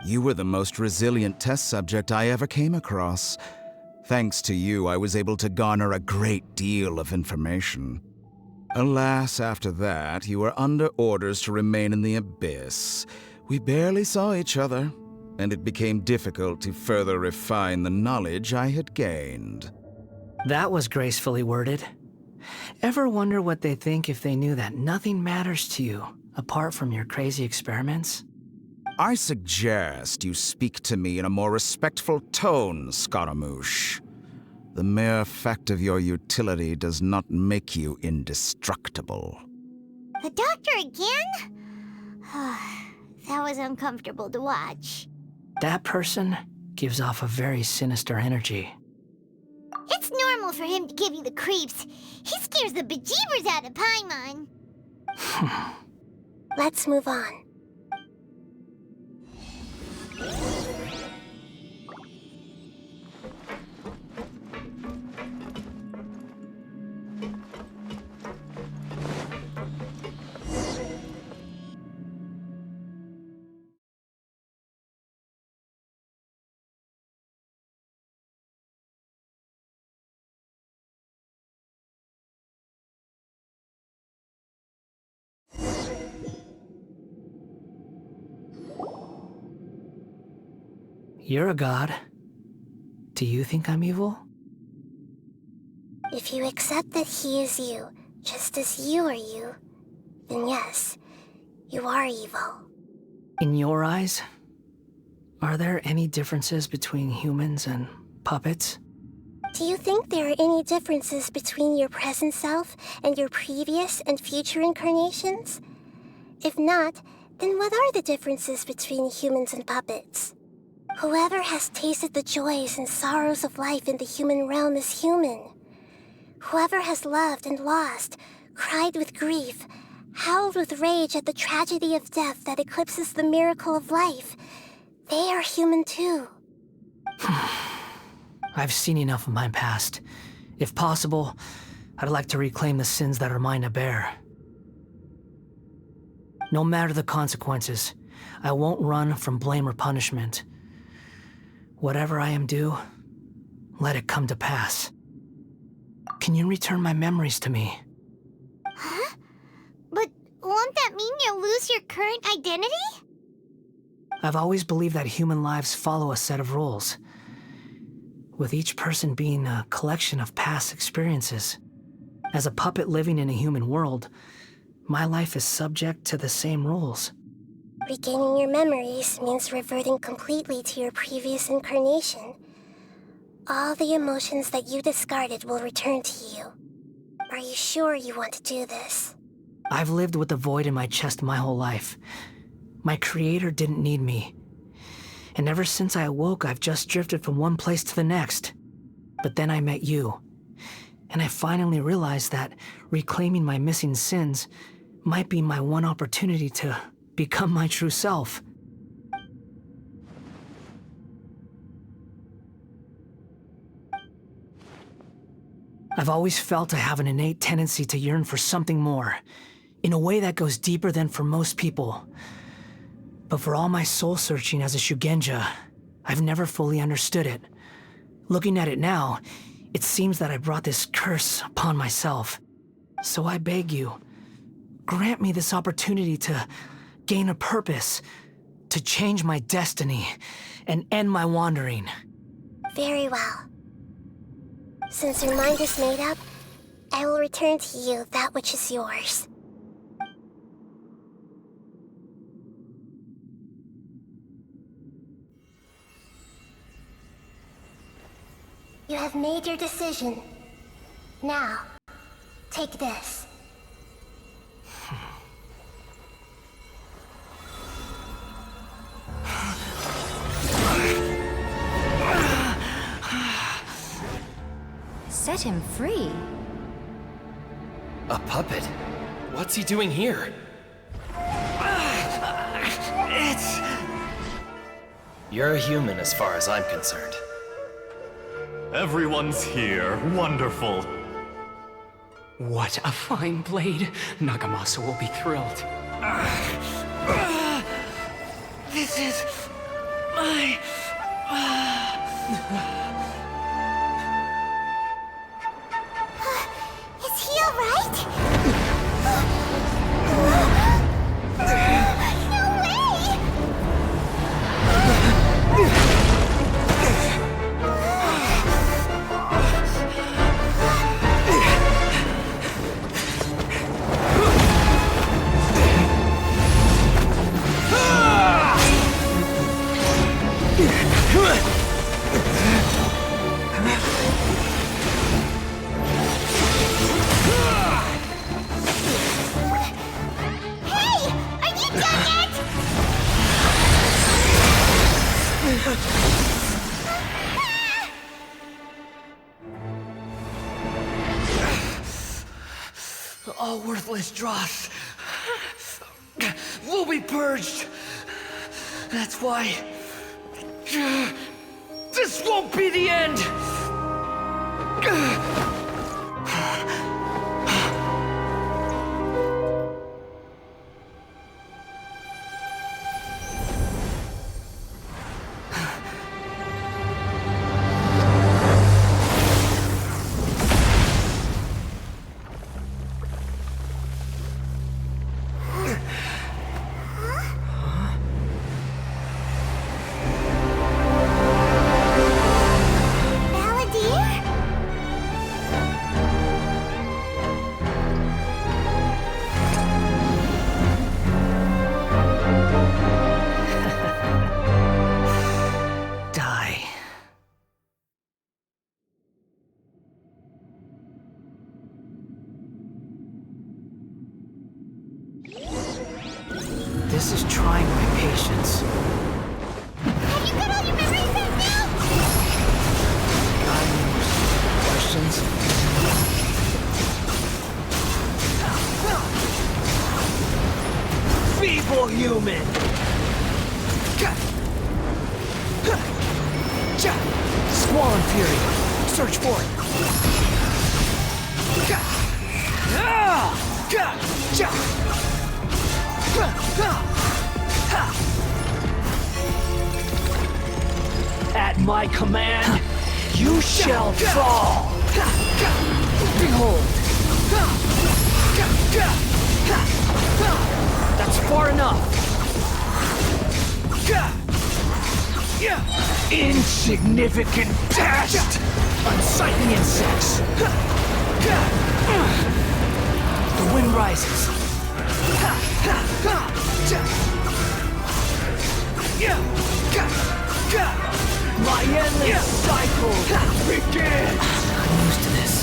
You were the most resilient test subject I ever came across. Thanks to you, I was able to garner a great deal of information. Alas, after that, you were under orders to remain in the abyss. We barely saw each other, and it became difficult to further refine the knowledge I had gained. That was gracefully worded. Ever wonder what they think if they knew that nothing matters to you, apart from your crazy experiments? I suggest you speak to me in a more respectful tone, Scaramouche. The mere fact of your utility does not make you indestructible. The doctor again? That was uncomfortable to watch. That person gives off a very sinister energy. It's normal for him to give you the creeps. He scares the bejeebers out of Paimon. Let's move on. You're a god. Do you think I'm evil? If you accept that he is you, just as you are you, then yes, you are evil. In your eyes, are there any differences between humans and puppets? Do you think there are any differences between your present self and your previous and future incarnations? If not, then what are the differences between humans and puppets? Whoever has tasted the joys and sorrows of life in the human realm is human. Whoever has loved and lost, cried with grief, howled with rage at the tragedy of death that eclipses the miracle of life, they are human too. I've seen enough of my past. If possible, I'd like to reclaim the sins that are mine to bear. No matter the consequences, I won't run from blame or punishment. Whatever I am due, let it come to pass. Can you return my memories to me? Huh? But won't that mean you'll lose your current identity? I've always believed that human lives follow a set of rules, with each person being a collection of past experiences. As a puppet living in a human world, my life is subject to the same rules. Regaining your memories means reverting completely to your previous incarnation. All the emotions that you discarded will return to you. Are you sure you want to do this? I've lived with a void in my chest my whole life. My creator didn't need me. And ever since I awoke, I've just drifted from one place to the next. But then I met you. And I finally realized that reclaiming my missing sins might be my one opportunity to become my true self. I've always felt I have an innate tendency to yearn for something more, in a way that goes deeper than for most people. But for all my soul-searching as a Shugenja, I've never fully understood it. Looking at it now, it seems that I brought this curse upon myself. So I beg you, grant me this opportunity to gain a purpose, to change my destiny, and end my wandering. Very well. Since your mind is made up, I will return to you that which is yours. You have made your decision. Now, take this. Set him free. A puppet? What's he doing here? You're a human as far as I'm concerned. Everyone's here. Wonderful. What a fine blade. Nagamasa will be thrilled. This is my... Is he alright? No way! All worthless dross will be purged. That's why this won't be the end. This is trying my patience. Have you got all your memories back now? Got any more questions? Feeble human! Squall and Fury! Search for it! At my command, you shall fall! Behold! That's far enough! Insignificant test! Unsightly insects! The wind rises. My endless cycle begins! I'm used to this.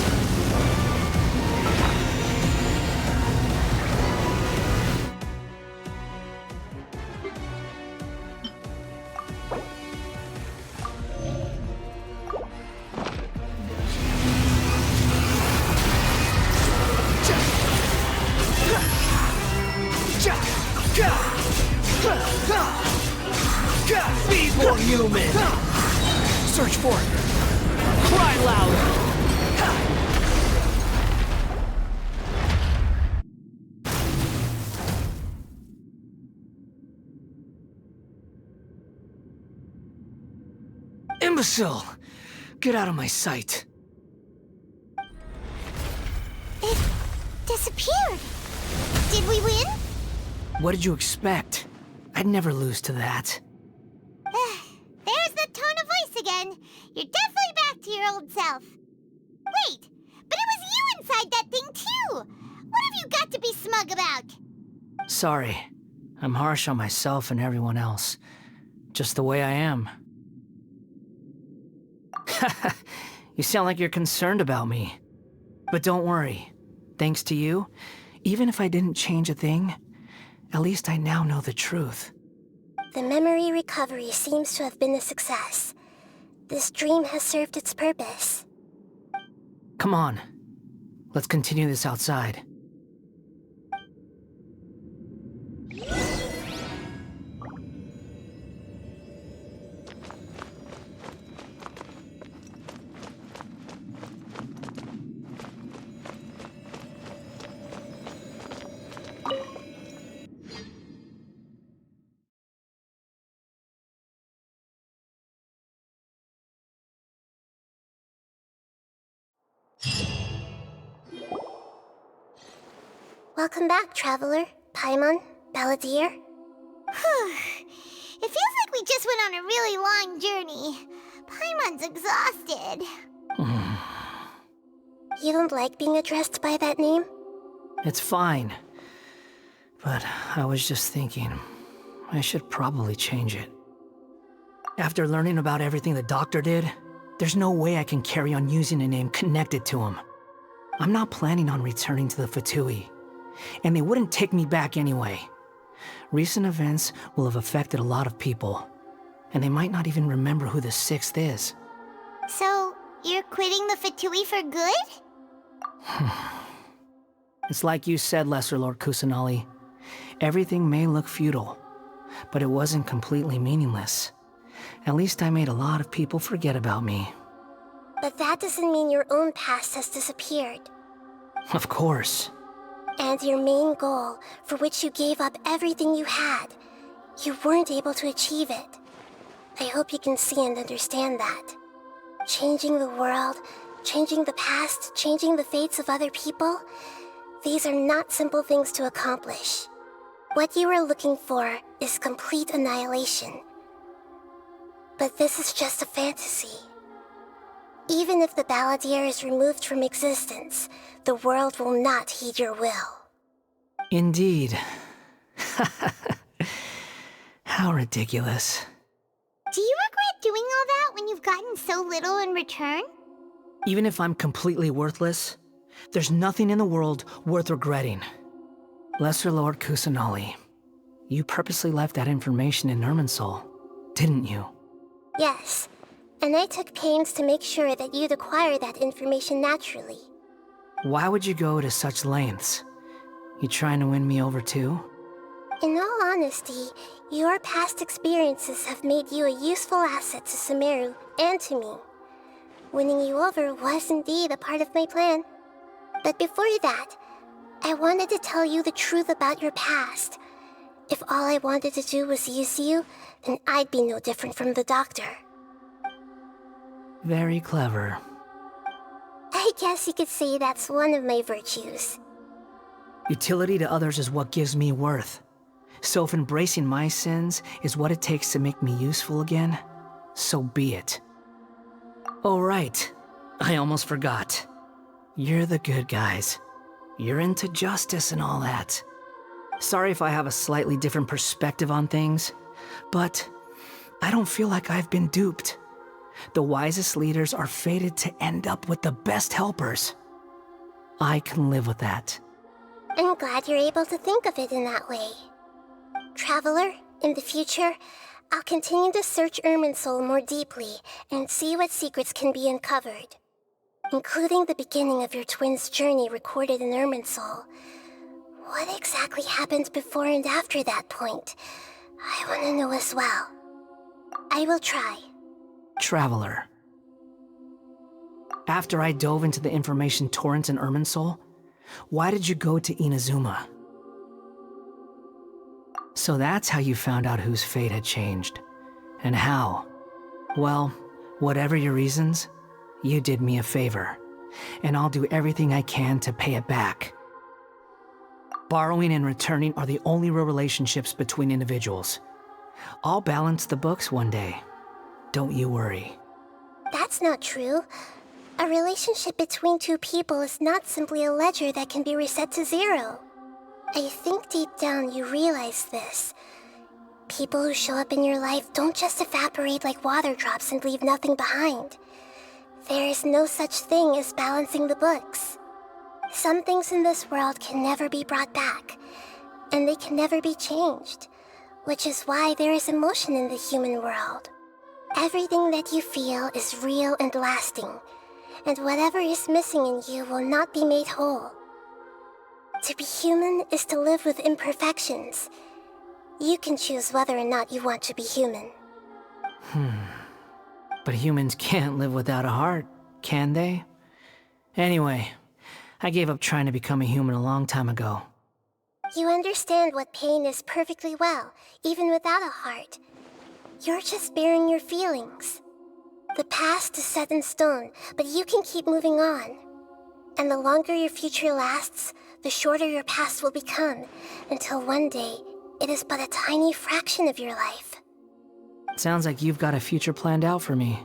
Feeble human! Search for it! Cry louder! Imbecile! Get out of my sight. It disappeared. Did we win? What did you expect? I'd never lose to that. There's the tone of voice again. You're definitely back to your old self. Wait, but it was you inside that thing too. What have you got to be smug about? Sorry. I'm harsh on myself and everyone else. Just the way I am. You sound like you're concerned about me. But don't worry. Thanks to you, even if I didn't change a thing, at least I now know the truth. The memory recovery seems to have been a success. This dream has served its purpose. Come on. Let's continue this outside. Welcome back, Traveler, Paimon, Balladeer. It feels like we just went on a really long journey. Paimon's exhausted. You don't like being addressed by that name? It's fine. But I was just thinking, I should probably change it. After learning about everything the doctor did, there's no way I can carry on using a name connected to him. I'm not planning on returning to the Fatui, and they wouldn't take me back anyway. Recent events will have affected a lot of people, and they might not even remember who the Sixth is. So, you're quitting the Fatui for good? It's like you said, Lesser Lord Kusanali. Everything may look futile, but it wasn't completely meaningless. At least I made a lot of people forget about me. But that doesn't mean your own past has disappeared. Of course. And your main goal, for which you gave up everything you had, you weren't able to achieve it. I hope you can see and understand that. Changing the world, changing the past, changing the fates of other people, these are not simple things to accomplish. What you are looking for is complete annihilation. But this is just a fantasy. Even if the Balladeer is removed from existence, the world will not heed your will. Indeed. How ridiculous. Do you regret doing all that when you've gotten so little in return? Even if I'm completely worthless, there's nothing in the world worth regretting. Lesser Lord Kusanali, You purposely left that information in Irminsul, didn't you? Yes, and I took pains to make sure that you'd acquire that information naturally. Why would you go to such lengths? You trying to win me over too? In all honesty, your past experiences have made you a useful asset to Sumeru and to me. Winning you over was indeed a part of my plan. But before that, I wanted to tell you the truth about your past. If all I wanted to do was use you, then I'd be no different from the doctor. Very clever. I guess you could say that's one of my virtues. Utility to others is what gives me worth. So if embracing my sins is what it takes to make me useful again, so be it. Oh right, I almost forgot. You're the good guys. You're into justice and all that. Sorry if I have a slightly different perspective on things, but I don't feel like I've been duped. The wisest leaders are fated to end up with the best helpers. I can live with that. I'm glad you're able to think of it in that way. Traveler, in the future, I'll continue to search Irminsul more deeply and see what secrets can be uncovered, including the beginning of your twins' journey recorded in Irminsul. What exactly happened before and after that point? I want to know as well. I will try. Traveler. After I dove into the information torrent in Irminsul, why did you go to Inazuma? So that's how you found out whose fate had changed. And how? Well, whatever your reasons, you did me a favor. And I'll do everything I can to pay it back. Borrowing and returning are the only real relationships between individuals. I'll balance the books one day. Don't you worry. That's not true. A relationship between two people is not simply a ledger that can be reset to zero. I think deep down you realize this. People who show up in your life don't just evaporate like water drops and leave nothing behind. There is no such thing as balancing the books. Some things in this world can never be brought back, and they can never be changed, which is why there is emotion in the human world. Everything that you feel is real and lasting, and whatever is missing in you will not be made whole. To be human is to live with imperfections. You can choose whether or not you want to be human. But humans can't live without a heart, can they? Anyway, I gave up trying to become a human a long time ago. You understand what pain is perfectly well, even without a heart. You're just bearing your feelings. The past is set in stone, but you can keep moving on. And the longer your future lasts, the shorter your past will become, until one day, it is but a tiny fraction of your life. Sounds like you've got a future planned out for me.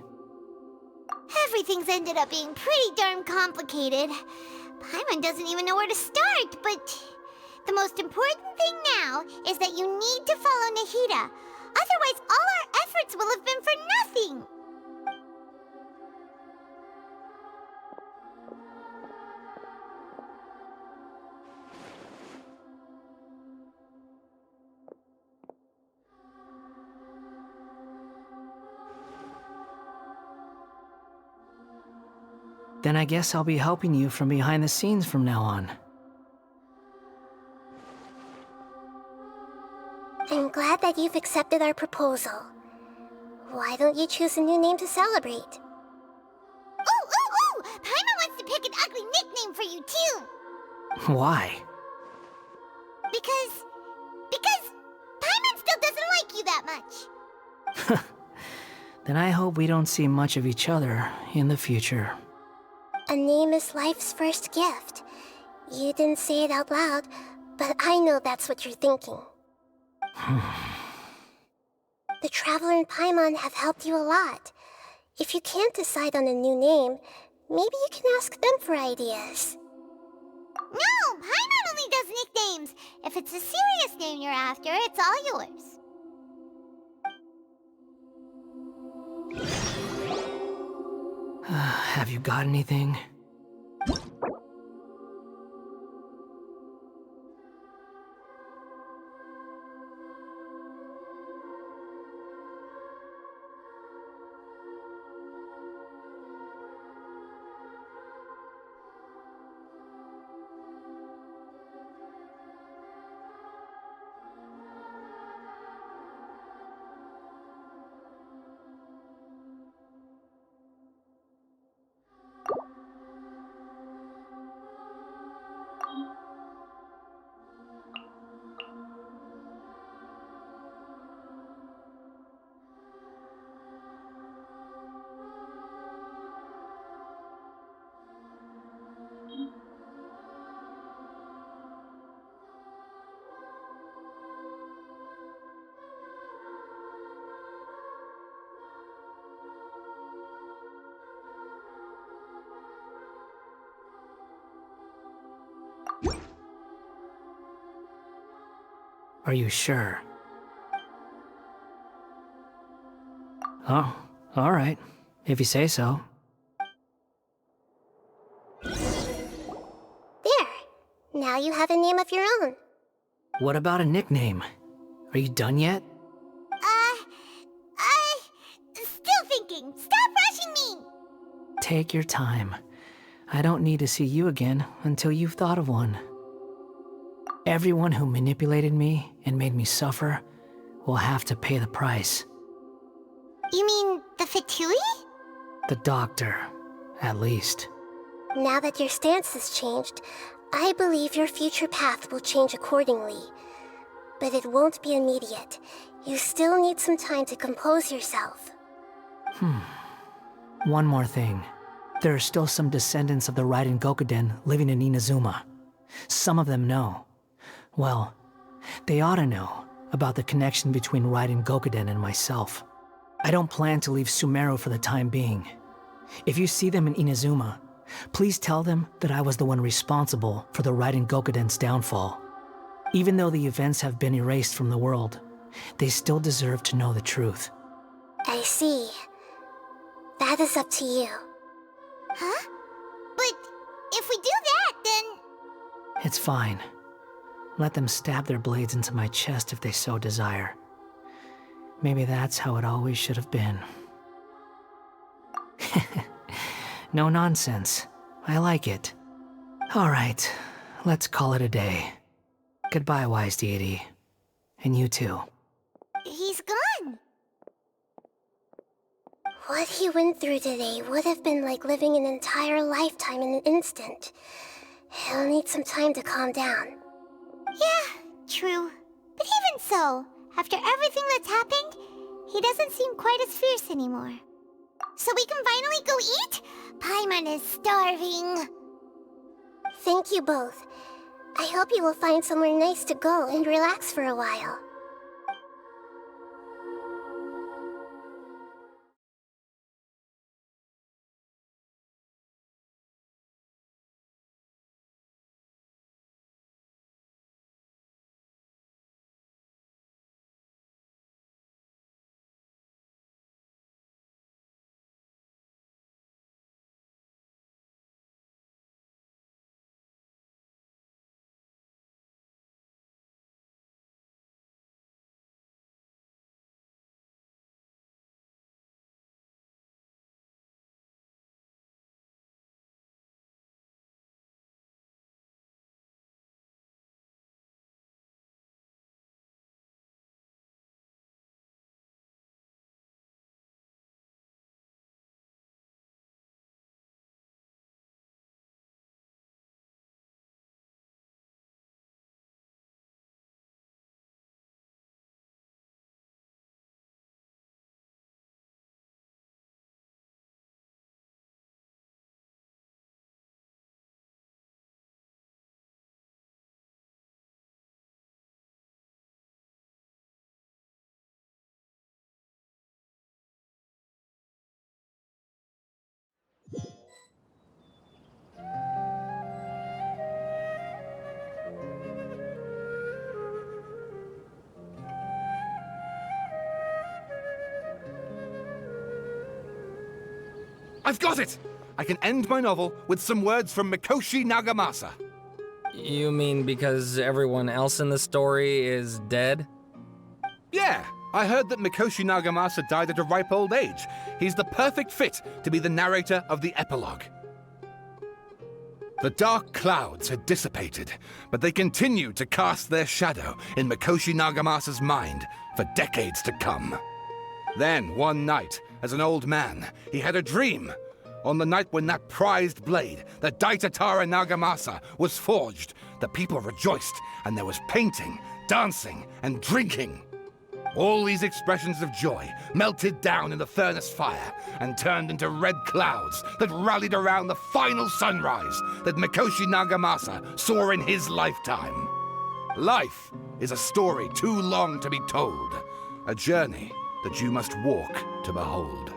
Everything's ended up being pretty darn complicated. Paimon doesn't even know where to start, but the most important thing now is that you need to follow Nahida. Otherwise, all our efforts will have been for nothing. Then I guess I'll be helping you from behind the scenes from now on. I'm glad that you've accepted our proposal. Why don't you choose a new name to celebrate? Ooh! Paimon wants to pick an ugly nickname for you, too! Why? Because Paimon still doesn't like you that much. Then I hope we don't see much of each other in the future. A name is life's first gift. You didn't say it out loud, but I know that's what you're thinking. The Traveler and Paimon have helped you a lot. If you can't decide on a new name, maybe you can ask them for ideas. No! Paimon only does nicknames! If it's a serious name you're after, it's all yours. Have you got anything? Are you sure? Oh, alright. If you say so. There. Now you have a name of your own. What about a nickname? Are you done yet? Still thinking. Stop rushing me! Take your time. I don't need to see you again until you've thought of one. Everyone who manipulated me and made me suffer will have to pay the price. You mean the Fatui? The doctor, at least. Now that your stance has changed, I believe your future path will change accordingly. But it won't be immediate. You still need some time to compose yourself. One more thing. There are still some descendants of the Raiden Gokuden living in Inazuma. Some of them know. Well, they ought to know about the connection between Raiden Gokuden and myself. I don't plan to leave Sumeru for the time being. If you see them in Inazuma, please tell them that I was the one responsible for the Raiden Gokuden's downfall. Even though the events have been erased from the world, they still deserve to know the truth. I see. That is up to you. Huh? But if we do that, then... It's fine. Let them stab their blades into my chest if they so desire. Maybe that's how it always should have been. No nonsense. I like it. Alright, let's call it a day. Goodbye, wise deity. And you too. He's gone. What he went through today would have been like living an entire lifetime in an instant. He'll need some time to calm down. Yeah, true. But even so, after everything that's happened, he doesn't seem quite as fierce anymore. So we can finally go eat? Paimon is starving. Thank you both. I hope you will find somewhere nice to go and relax for a while. I've got it! I can end my novel with some words from Mikoshi Nagamasa. You mean because everyone else in the story is dead? Yeah, I heard that Mikoshi Nagamasa died at a ripe old age. He's the perfect fit to be the narrator of the epilogue. The dark clouds had dissipated, but they continued to cast their shadow in Mikoshi Nagamasa's mind for decades to come. Then, one night, as an old man, he had a dream. On the night when that prized blade, the Daitatara Nagamasa, was forged, the people rejoiced, and there was painting, dancing, and drinking. All these expressions of joy melted down in the furnace fire and turned into red clouds that rallied around the final sunrise that Mikoshi Nagamasa saw in his lifetime. Life is a story too long to be told, a journey that you must walk to behold.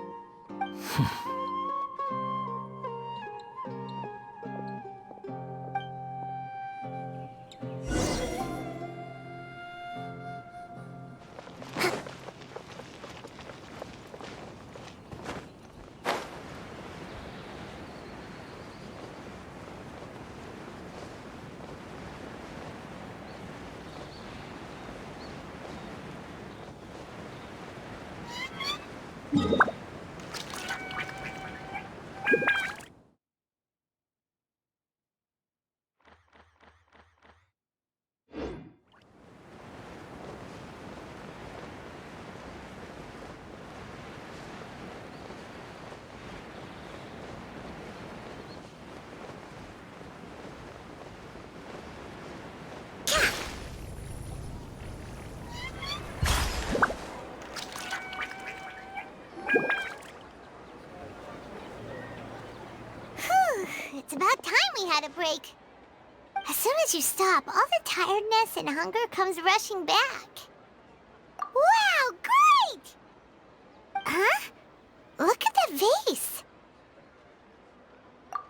It's about time we had a break. As soon as you stop, all the tiredness and hunger comes rushing back. Wow, great! Huh? Look at the vase.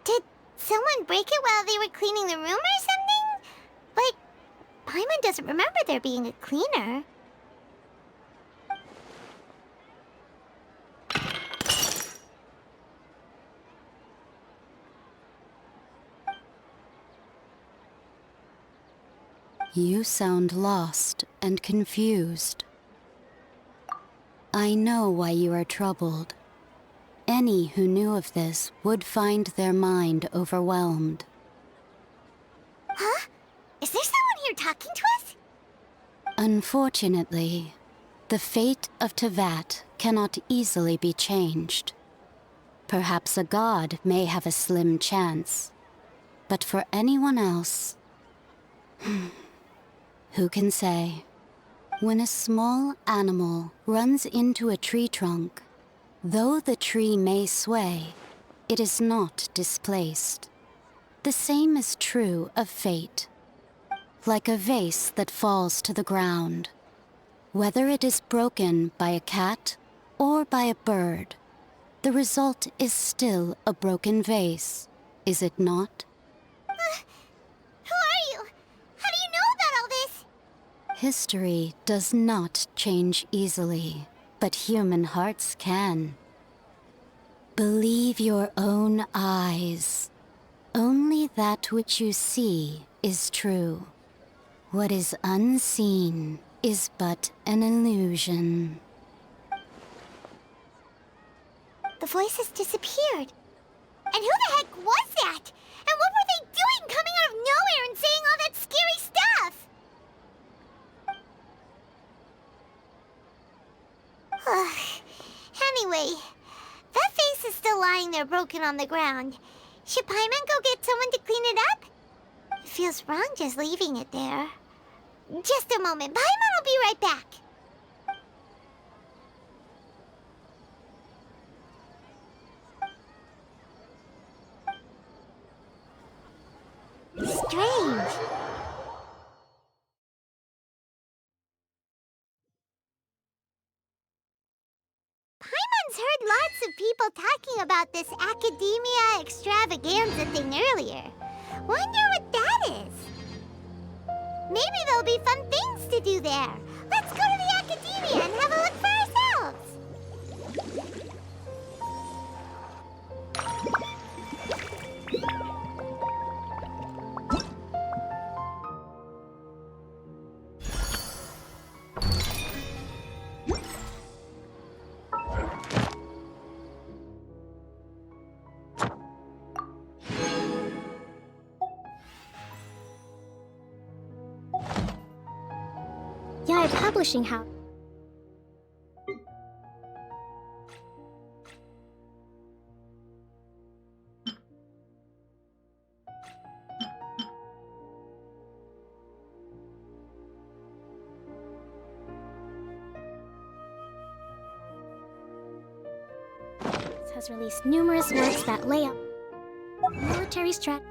Did someone break it while they were cleaning the room or something? But Paimon doesn't remember there being a cleaner. You sound lost and confused. I know why you are troubled. Any who knew of this would find their mind overwhelmed. Huh? Is there someone here talking to us? Unfortunately, the fate of Tevat cannot easily be changed. Perhaps a god may have a slim chance, but for anyone else... Who can say? When a small animal runs into a tree trunk, though the tree may sway, it is not displaced. The same is true of fate. Like a vase that falls to the ground. Whether it is broken by a cat or by a bird, the result is still a broken vase, is it not? Who are you? How do you know about all this? History does not change easily, but human hearts can. Believe your own eyes. Only that which you see is true. What is unseen is but an illusion. The voice has disappeared. And who the heck was that? And what were they doing coming out of nowhere and saying all that scary stuff? Anyway, that face is still lying there broken on the ground. Should Paimon go get someone to clean it up? It feels wrong just leaving it there. Just a moment. Paimon will be right back. Strange. Paimon's heard lots of people talking about this academia extravaganza thing earlier. Wonder what that is. Maybe there'll be fun things to do there. Let's go to the academia and have a look for ourselves. Yeah, publishing house. Has released numerous works that lay out military strat.